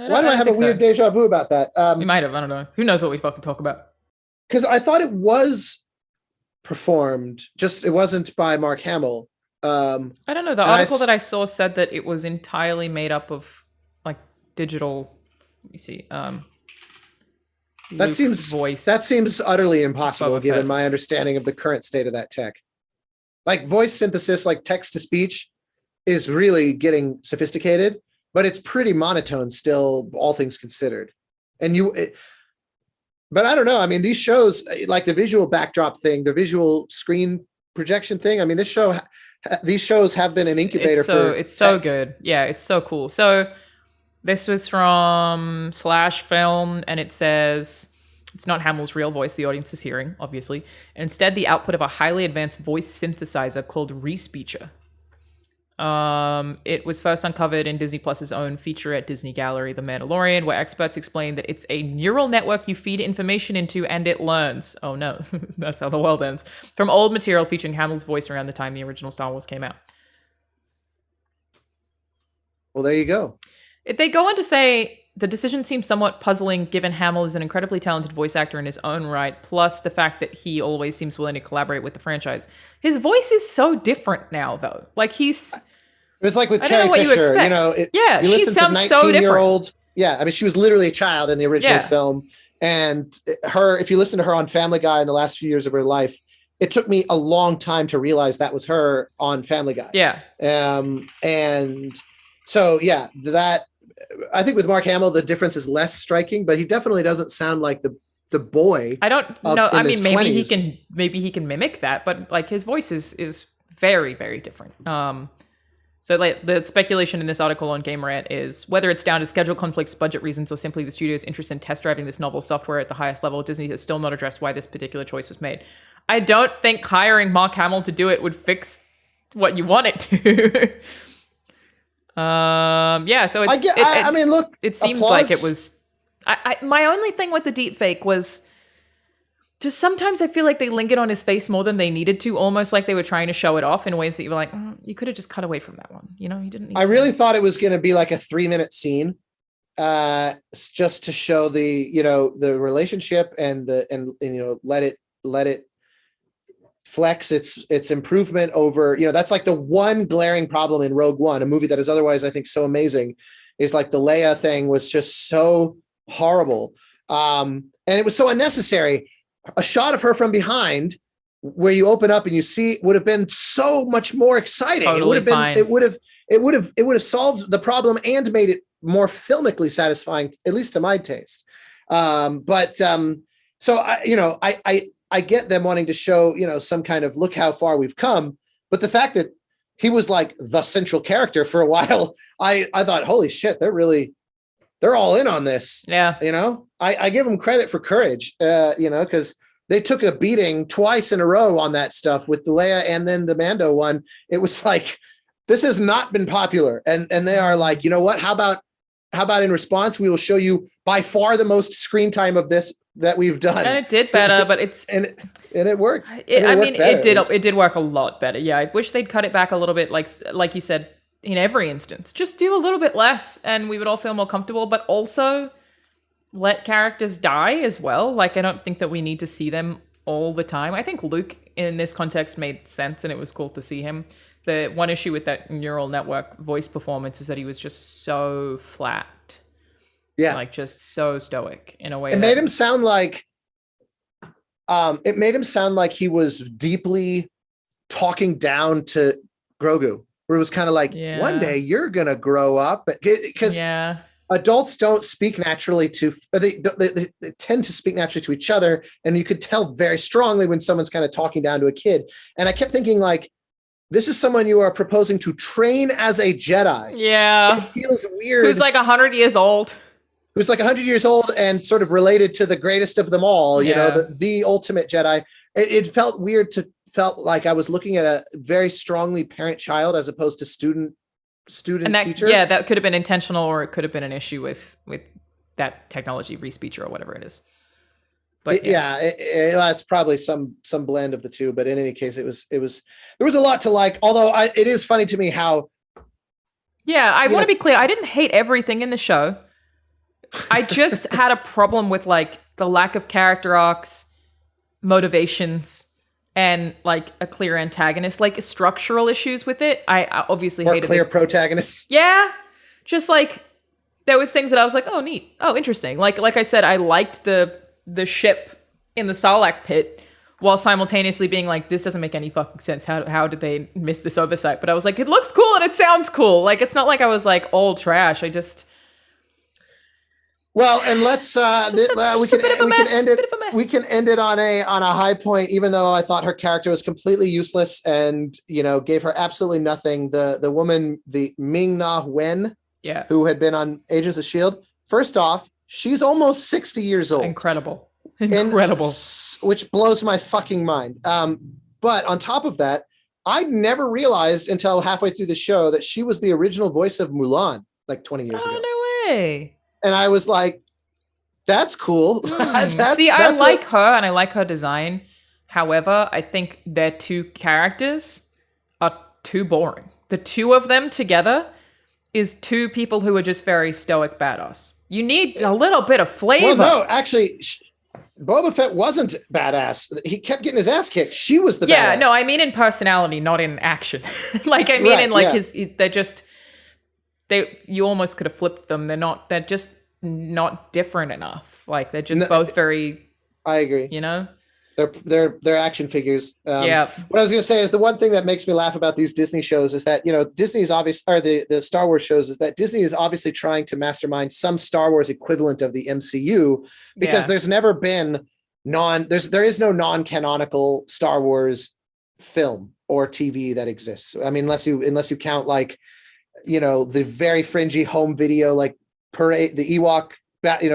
Why do I have a weird deja vu about that? We might have. I don't know. Who knows what we fucking talk about? Because I thought it was performed, just it wasn't by Mark Hamill. I don't know. The article that I saw said that it was entirely made up of like digital. Let me see. That seems utterly impossible given my understanding of the current state of that tech. Like voice synthesis, like text to speech, is really getting sophisticated, but it's pretty monotone still, all things considered. But I don't know. I mean, these shows, like the visual backdrop thing, the visual screen projection thing. I mean, these shows have been an incubator It's so good. Yeah, it's so cool. So this was from Slash Film, and it says it's not Hamill's real voice the audience is hearing, obviously. Instead, the output of a highly advanced voice synthesizer called Respeecher. It was first uncovered in Disney Plus's own featurette Disney Gallery, The Mandalorian, where experts explain that it's a neural network you feed information into and it learns. Oh no, that's how the world ends. From old material featuring Hamill's voice around the time the original Star Wars came out. Well, there you go. They go on to say the decision seems somewhat puzzling given Hamill is an incredibly talented voice actor in his own right, plus the fact that he always seems willing to collaborate with the franchise. His voice is so different now, though. Like it was like with Carrie Fisher, you know. She sounds so different. Yeah, I mean, she was literally a child in the original film, and if you listen to her on Family Guy in the last few years of her life, it took me a long time to realize that was her on Family Guy. Yeah. And so that. I think with Mark Hamill, the difference is less striking, but he definitely doesn't sound like the boy. I don't know. I mean, maybe he can mimic that, but like his voice is very, very different. So like the speculation in this article on Gamerant is whether it's down to schedule conflicts, budget reasons, or simply the studio's interest in test driving this novel software at the highest level. Disney has still not addressed why this particular choice was made. I don't think hiring Mark Hamill to do it would fix what you want it to. So I mean, look, it seems applause. like it was. My only thing with the deep fake was just sometimes I feel like they lingered on his face more than they needed to, almost like they were trying to show it off in ways that you were like, you could have just cut away from that one. You know, you didn't. I really thought it was going to be like a 3-minute scene, just to show the relationship and let it flex its improvement over, that's like the one glaring problem in Rogue One, a movie that is otherwise, I think, so amazing, is like the Leia thing was just so horrible. And it was so unnecessary. A shot of her from behind where you open up and you see would have been so much more exciting. Totally it would have solved the problem and made it more filmically satisfying, at least to my taste. I get them wanting to show, some kind of look how far we've come, but the fact that he was like the central character for a while, I thought, holy shit, they're all in on this. Yeah. I give them credit for courage, because they took a beating twice in a row on that stuff with the Leia and then the Mando one. It was like, this has not been popular. And they are like, you know what? How about in response, we will show you by far the most screen time of this that we've done. And it did better, but it's and it worked. It did work a lot better. Yeah, I wish they'd cut it back a little bit, like you said, in every instance. Just do a little bit less and we would all feel more comfortable, but also let characters die as well. Like, I don't think that we need to see them all the time. I think Luke in this context made sense and it was cool to see him. The one issue with that neural network voice performance is that he was just so flat. Yeah. Like just so stoic in a way. It made him sound like he was deeply talking down to Grogu, where it was kind of like, one day you're going to grow up, because adults don't speak naturally they tend to speak naturally to each other. And you could tell very strongly when someone's kind of talking down to a kid. And I kept thinking like, this is someone you are proposing to train as a Jedi. Yeah. It feels weird. Who's like 100 years old. Who's like 100 years old and sort of related to the greatest of them all, the ultimate Jedi. It felt weird felt like I was looking at a very strongly parent-child as opposed to student and that, teacher. yeah, that could have been intentional, or it could have been an issue with that technology respeecher or whatever it is. But it's probably some blend of the two. But in any case, it was there was a lot to like. Although it is funny to me how. Yeah, I want to be clear. I didn't hate everything in the show. I just had a problem with like the lack of character arcs, motivations, and like a clear antagonist, like structural issues with it. I obviously hated clear protagonist. Yeah, just like there was things that I was like, oh neat, oh interesting. Like I said, I liked the ship in the Sarlacc pit, while simultaneously being like, this doesn't make any fucking sense. How did they miss this oversight? But I was like, it looks cool and it sounds cool. Like it's not like I was like all trash. I just. Well, and let's we can end it on a high point, even though I thought her character was completely useless and gave her absolutely nothing. The woman, the Ming-Na Wen, who had been on Agents of S.H.I.E.L.D. First off, she's almost 60 years old. Incredible. Which blows my fucking mind. But on top of that, I never realized until halfway through the show that she was the original voice of Mulan like 20 years ago. Oh, no way. And I was like, that's cool. I like her and I like her design. However, I think their two characters are too boring. The two of them together is two people who are just very stoic badass. You need a little bit of flavor. Well, no, actually, Boba Fett wasn't badass. He kept getting his ass kicked. She was the badass. Yeah, no, I mean in personality, not in action. You almost could have flipped them. They're just not different enough. Like they're just both very. I agree. They're action figures. What I was going to say is the one thing that makes me laugh about these Disney shows is that Disney's obvious, or the Star Wars shows, is that Disney is obviously trying to mastermind some Star Wars equivalent of the MCU because there's never been there is no non-canonical Star Wars film or TV that exists. I mean, unless you count like the very fringy home video like Parade, the Ewok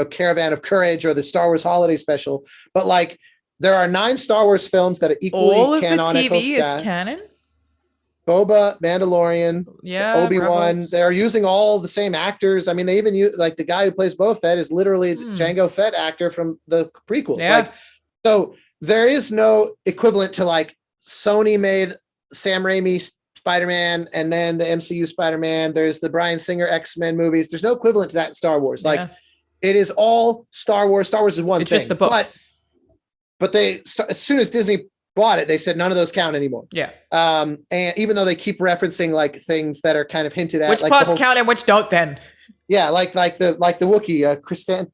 Caravan of Courage, or the Star Wars Holiday Special, but like. There are 9 Star Wars films that are equally all of canonical. The TV is canon? Boba, Mandalorian, Obi-Wan. Rebels. They're using all the same actors. I mean, they even use like the guy who plays Boba Fett is literally the Jango Fett actor from the prequels. Yeah. So there is no equivalent to like Sony made Sam Raimi Spider-Man and then the MCU Spider-Man. There's the Bryan Singer X-Men movies. There's no equivalent to that in Star Wars. Like it is all Star Wars. Star Wars is one thing. It's just the books. But they, as soon as Disney bought it, they said none of those count anymore. Yeah. And even though they keep referencing like things that are kind of hinted at, which like parts count and which don't, then. Yeah, like the Wookiee, Chrysanthemum.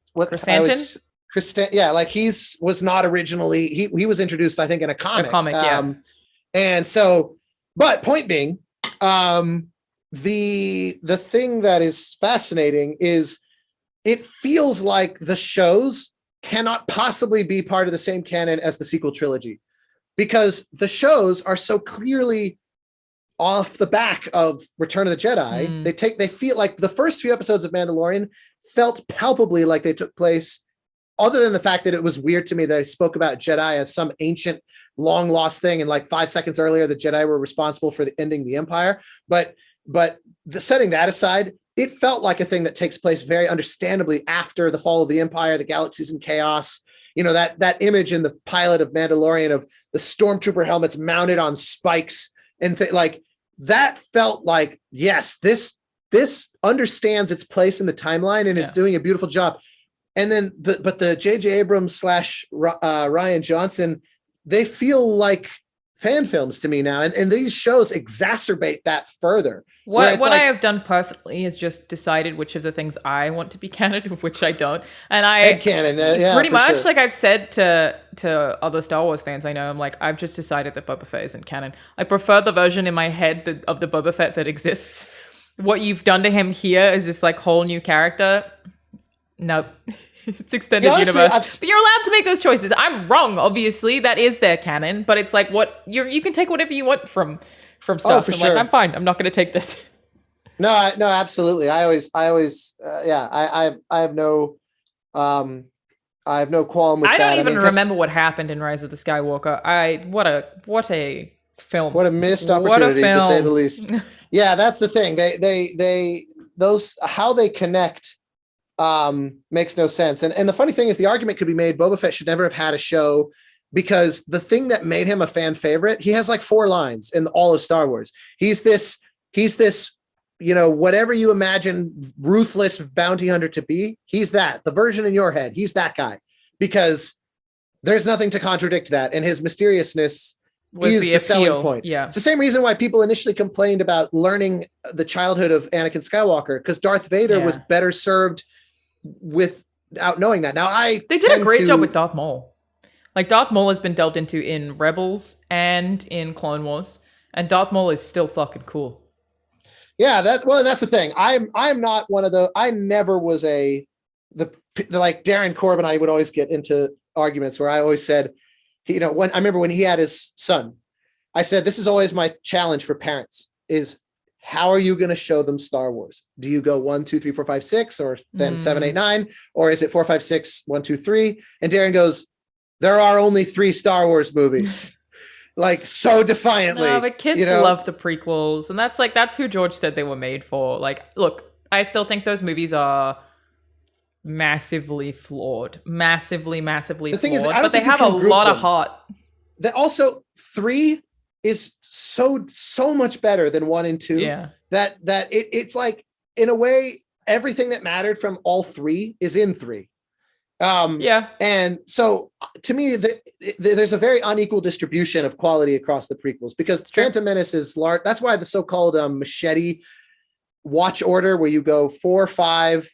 Yeah, like was not originally he was introduced, I think, in a comic. And so, but point being, the thing that is fascinating is it feels like the shows cannot possibly be part of the same canon as the sequel trilogy because the shows are so clearly off the back of Return of the Jedi. They feel like the first few episodes of Mandalorian felt palpably like they took place, other than the fact that it was weird to me that I spoke about Jedi as some ancient long lost thing. And like 5 seconds earlier, the Jedi were responsible for ending the Empire. But setting that aside, it felt like a thing that takes place very understandably after the fall of the Empire, the galaxy's in chaos. That image in the pilot of Mandalorian of the stormtrooper helmets mounted on spikes and like that felt like, yes, this understands its place in the timeline and it's doing a beautiful job. And then the J.J. Abrams / Ryan Johnson, they feel like fan films to me now, and these shows exacerbate that further. What I have done personally is just decided which of the things I want to be canon and which I don't, and pretty much like I've said to other Star Wars fans I know, I'm like, I've just decided that Boba Fett isn't canon. I prefer the version in my head of the Boba Fett that exists. What you've done to him here is this like whole new character. Nope. It's extended universe. But you're allowed to make those choices. I'm wrong, obviously. That is their canon. But it's like what you can take whatever you want from stuff. Oh, for sure. Like, I'm fine. I'm not going to take this. No, absolutely. I have no I have no qualm with I that. don't even remember what happened in Rise of the Skywalker. What a film. What a missed What a opportunity, to say the film. least. Yeah, that's the thing. They those how they connect makes no sense. And the funny thing is, the argument could be made Boba Fett should never have had a show, because the thing that made him a fan favorite, he has like 4 lines in all of Star Wars. He's this, whatever you imagine ruthless bounty hunter to be, he's that. The version in your head, he's that guy, because there's nothing to contradict that. And his mysteriousness is the selling point. Yeah. It's the same reason why people initially complained about learning the childhood of Anakin Skywalker, because Darth Vader was better served without knowing that. Now, they did a great job with Darth Maul. Like, Darth Maul has been delved into in Rebels and in Clone Wars, and Darth Maul is still fucking cool. Yeah, that's the thing. I'm not one of the. I never was the like Darren Korb and I would always get into arguments where I always said, when I remember when he had his son, I said, this is always my challenge for parents is, how are you going to show them Star Wars? Do you go 1, 2, 3, 4, 5, 6, or then 7, 8, 9, or is it 4, 5, 6, 1, 2, 3? And Darren goes, there are only 3 Star Wars movies. Like, so defiantly. No, but kids love the prequels, and that's who George said they were made for. Like, look, I still think those movies are massively flawed. Massively the thing flawed. Is, but they have a lot of heart. That also 3 is so much better than 1 and 2. Yeah. That it's like, in a way, everything that mattered from all 3 is in 3. And so to me, there's a very unequal distribution of quality across the prequels, because Phantom Menace is large. That's why the so-called machete watch order, where you go 4, 5,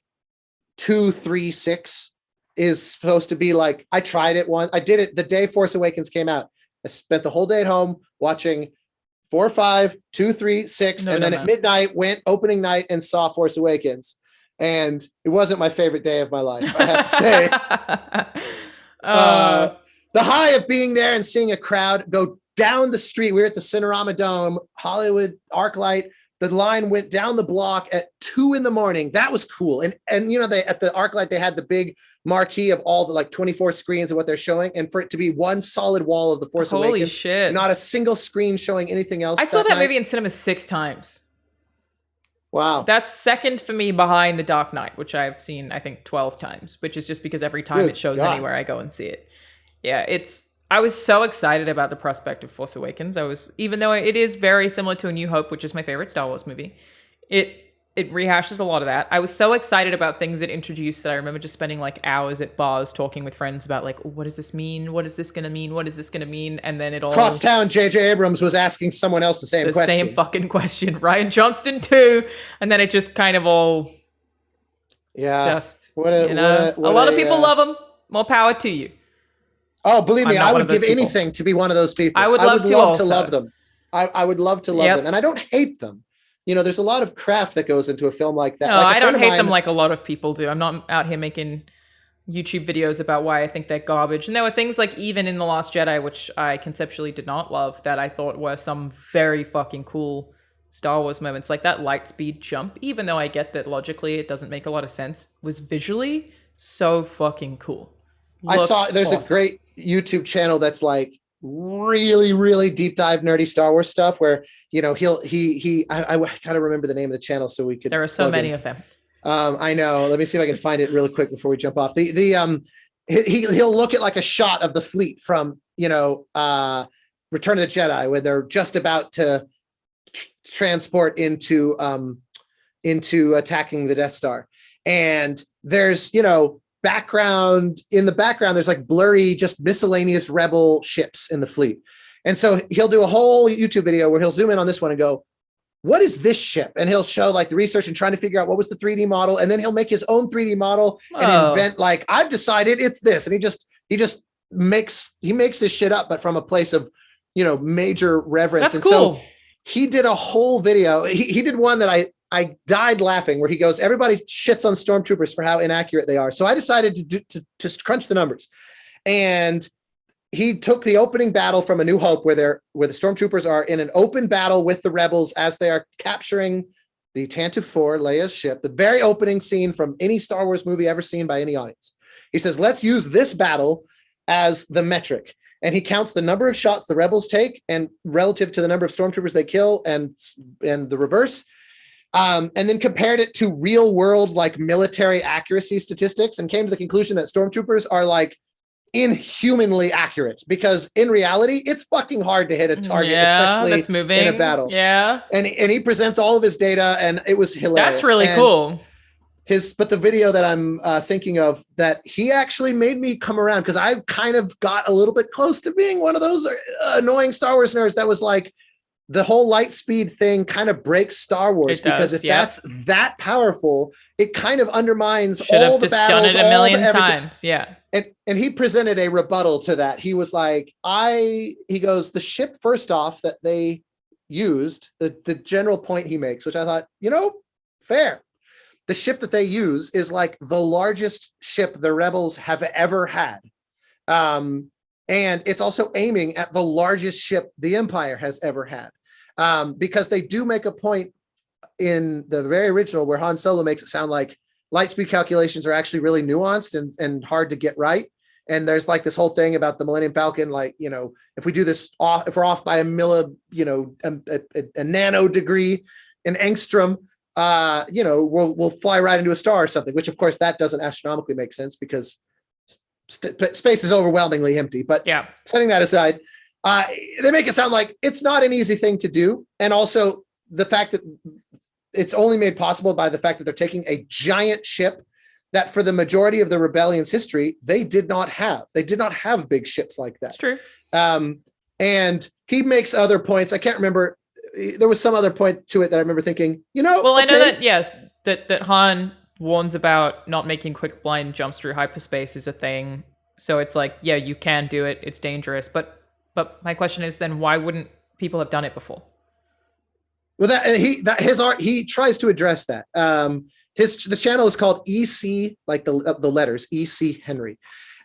2, 3, 6, is supposed to be like, I tried it once. I did it the day Force Awakens came out. I spent the whole day at home watching 4, 5, 2, 3, 6, and then at midnight went opening night and saw Force Awakens. And it wasn't my favorite day of my life, I have to say. The high of being there and seeing a crowd go down the street. We were at the Cinerama Dome, Hollywood ArcLight. The line went down the block at 2 a.m. That was cool. And they at the ArcLight, they had the big marquee of all the 24 screens of what they're showing. And for it to be one solid wall of the Force Awakens, holy shit, not a single screen showing anything else. I saw that movie in cinema 6 times. Wow. That's second for me behind The Dark Knight, which I've seen, I think, 12 times, which is just because every time it shows anywhere, I go and see it. Yeah, I was so excited about the prospect of Force Awakens. Even though it is very similar to A New Hope, which is my favorite Star Wars movie, it rehashes a lot of that. I was so excited about things it introduced that I remember just spending hours at bars talking with friends about what does this mean? What is this going to mean? What is this going to mean? And then it all... Crosstown J.J. Abrams was asking someone else the same question. The same fucking question. Ryan Johnston too. And then it just kind of all... Yeah. Just, a lot of people love him. More power to you. Oh, believe me, I would give anything to be one of those people. I would love to love them. I would love to love them. And I don't hate them. There's a lot of craft that goes into a film like that. No, I don't hate them like a lot of people do. I'm not out here making YouTube videos about why I think they're garbage. And there were things even in The Last Jedi, which I conceptually did not love, that I thought were some very fucking cool Star Wars moments. Like that light speed jump, even though I get that logically it doesn't make a lot of sense, was visually so fucking cool. I saw there's awesome. A great YouTube channel that's really, really deep dive nerdy Star Wars stuff where, I gotta remember the name of the channel so we could. There are so many of them. I know. Let me see if I can find it really quick before we jump off. He'll look at a shot of the fleet from, Return of the Jedi, where they're just about to transport into attacking the Death Star. And there's, background there's blurry, just miscellaneous rebel ships in the fleet. And so he'll do a whole YouTube video where he'll zoom in on this one and go, what is this ship? And he'll show the research and trying to figure out what was the 3D model. And then he'll make his own 3D model and invent I've decided it's this. And he just makes this shit up, but from a place of, major reverence. That's and cool. So he did a whole video. He did one that I died laughing, where he goes, everybody shits on stormtroopers for how inaccurate they are. So I decided to crunch the numbers. And he took the opening battle from A New Hope, where the stormtroopers are in an open battle with the rebels as they are capturing the Tantive 4, Leia's ship, the very opening scene from any Star Wars movie ever seen by any audience. He says, let's use this battle as the metric. And he counts the number of shots the rebels take and relative to the number of stormtroopers they kill and the reverse. And then compared it to real world, like military accuracy statistics, and came to the conclusion that stormtroopers are like inhumanly accurate, because in reality, it's fucking hard to hit a target, especially in a battle. Yeah. And he presents all of his data, and it was hilarious. That's really cool. But the video that I'm thinking of, that he actually made me come around, because I kind of got a little bit close to being one of those annoying Star Wars nerds that was like, the whole light speed thing kind of breaks Star Wars, because if that's that powerful, it kind of undermines all the battles. Should have just done it a million times. Yeah. And he presented a rebuttal to that. He was like, he goes, the ship, first off, that they used, the general point he makes, which I thought, fair. The ship that they use is like the largest ship the rebels have ever had. And it's also aiming at the largest ship the Empire has ever had. Because they do make a point in the very original where Han Solo makes it sound like light speed calculations are actually really nuanced and hard to get right. And there's like this whole thing about the Millennium Falcon, like, if we do this off, if we're off by a nano degree, an angstrom, we'll fly right into a star or something, which of course that doesn't astronomically make sense because space is overwhelmingly empty. But yeah, setting that aside, they make it sound like it's not an easy thing to do. And also the fact that it's only made possible by the fact that they're taking a giant ship that for the majority of the rebellion's history, they did not have. They did not have big ships like that. That's true. And he makes other points. I can't remember. There was some other point to it that I remember thinking, Well, I know that, yes, that Han warns about not making quick blind jumps through hyperspace is a thing. So it's like, yeah, you can do it. It's dangerous. But my question is then why wouldn't people have done it before? Well, he tries to address that. The channel is called EC, like the letters, EC Henry.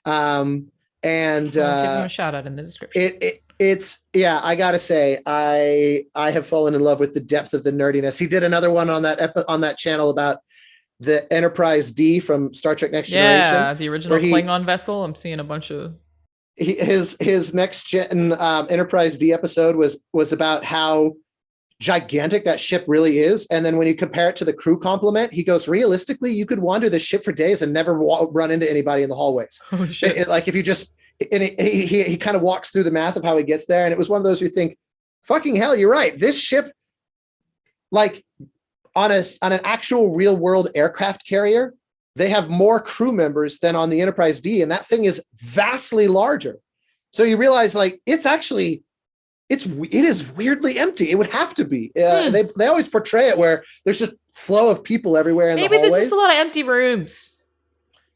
And give him a shout out in the description. It's I gotta say, I have fallen in love with the depth of the nerdiness. He did another one on that channel about the Enterprise D from Star Trek Next Generation. Yeah, the original Klingon vessel. I'm seeing a bunch of his next gen Enterprise D episode was about how gigantic that ship really is. And then when you compare it to the crew complement, he goes, realistically, you could wander this ship for days and never run into anybody in the hallways. Oh, shit. Like if you just, and he kind of walks through the math of how he gets there. And it was one of those who think, fucking hell, you're right. This ship, like on an actual real world aircraft carrier, they have more crew members than on the Enterprise D. And that thing is vastly larger. So you realize like, it is weirdly empty. It would have to be. They always portray it where there's just flow of people everywhere in the hallways. Maybe there's just a lot of empty rooms.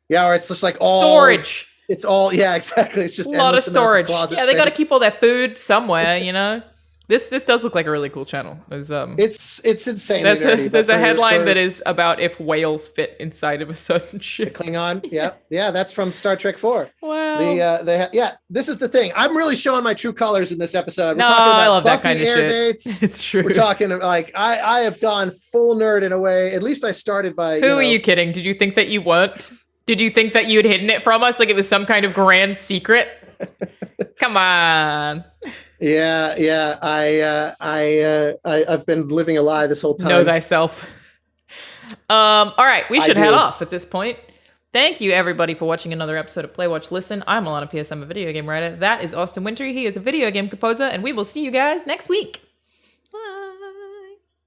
Yeah, or it's just like all storage. It's all exactly. It's just a lot of storage. Yeah, they got to keep all their food somewhere. This does look like a really cool channel. There's it's insane. There's a headline that is about if whales fit inside of a certain ship. The Klingon, yeah, that's from Star Trek 4. Wow. This is the thing. I'm really showing my true colors in this episode. We're talking about I love Buffy that kind of air shit. dates. It's true. We're talking like I have gone full nerd in a way. At least I started by. Who are you kidding? Did you think that you weren't? Did you think that you had hidden it from us like it was some kind of grand secret? Come on. Yeah. I've been living a lie this whole time. Know thyself. All right, we should head off at this point. Thank you, everybody, for watching another episode of Play, Watch, Listen. I'm Alanah Pearce. I'm a video game writer. That is Austin Wintory. He is a video game composer, and we will see you guys next week.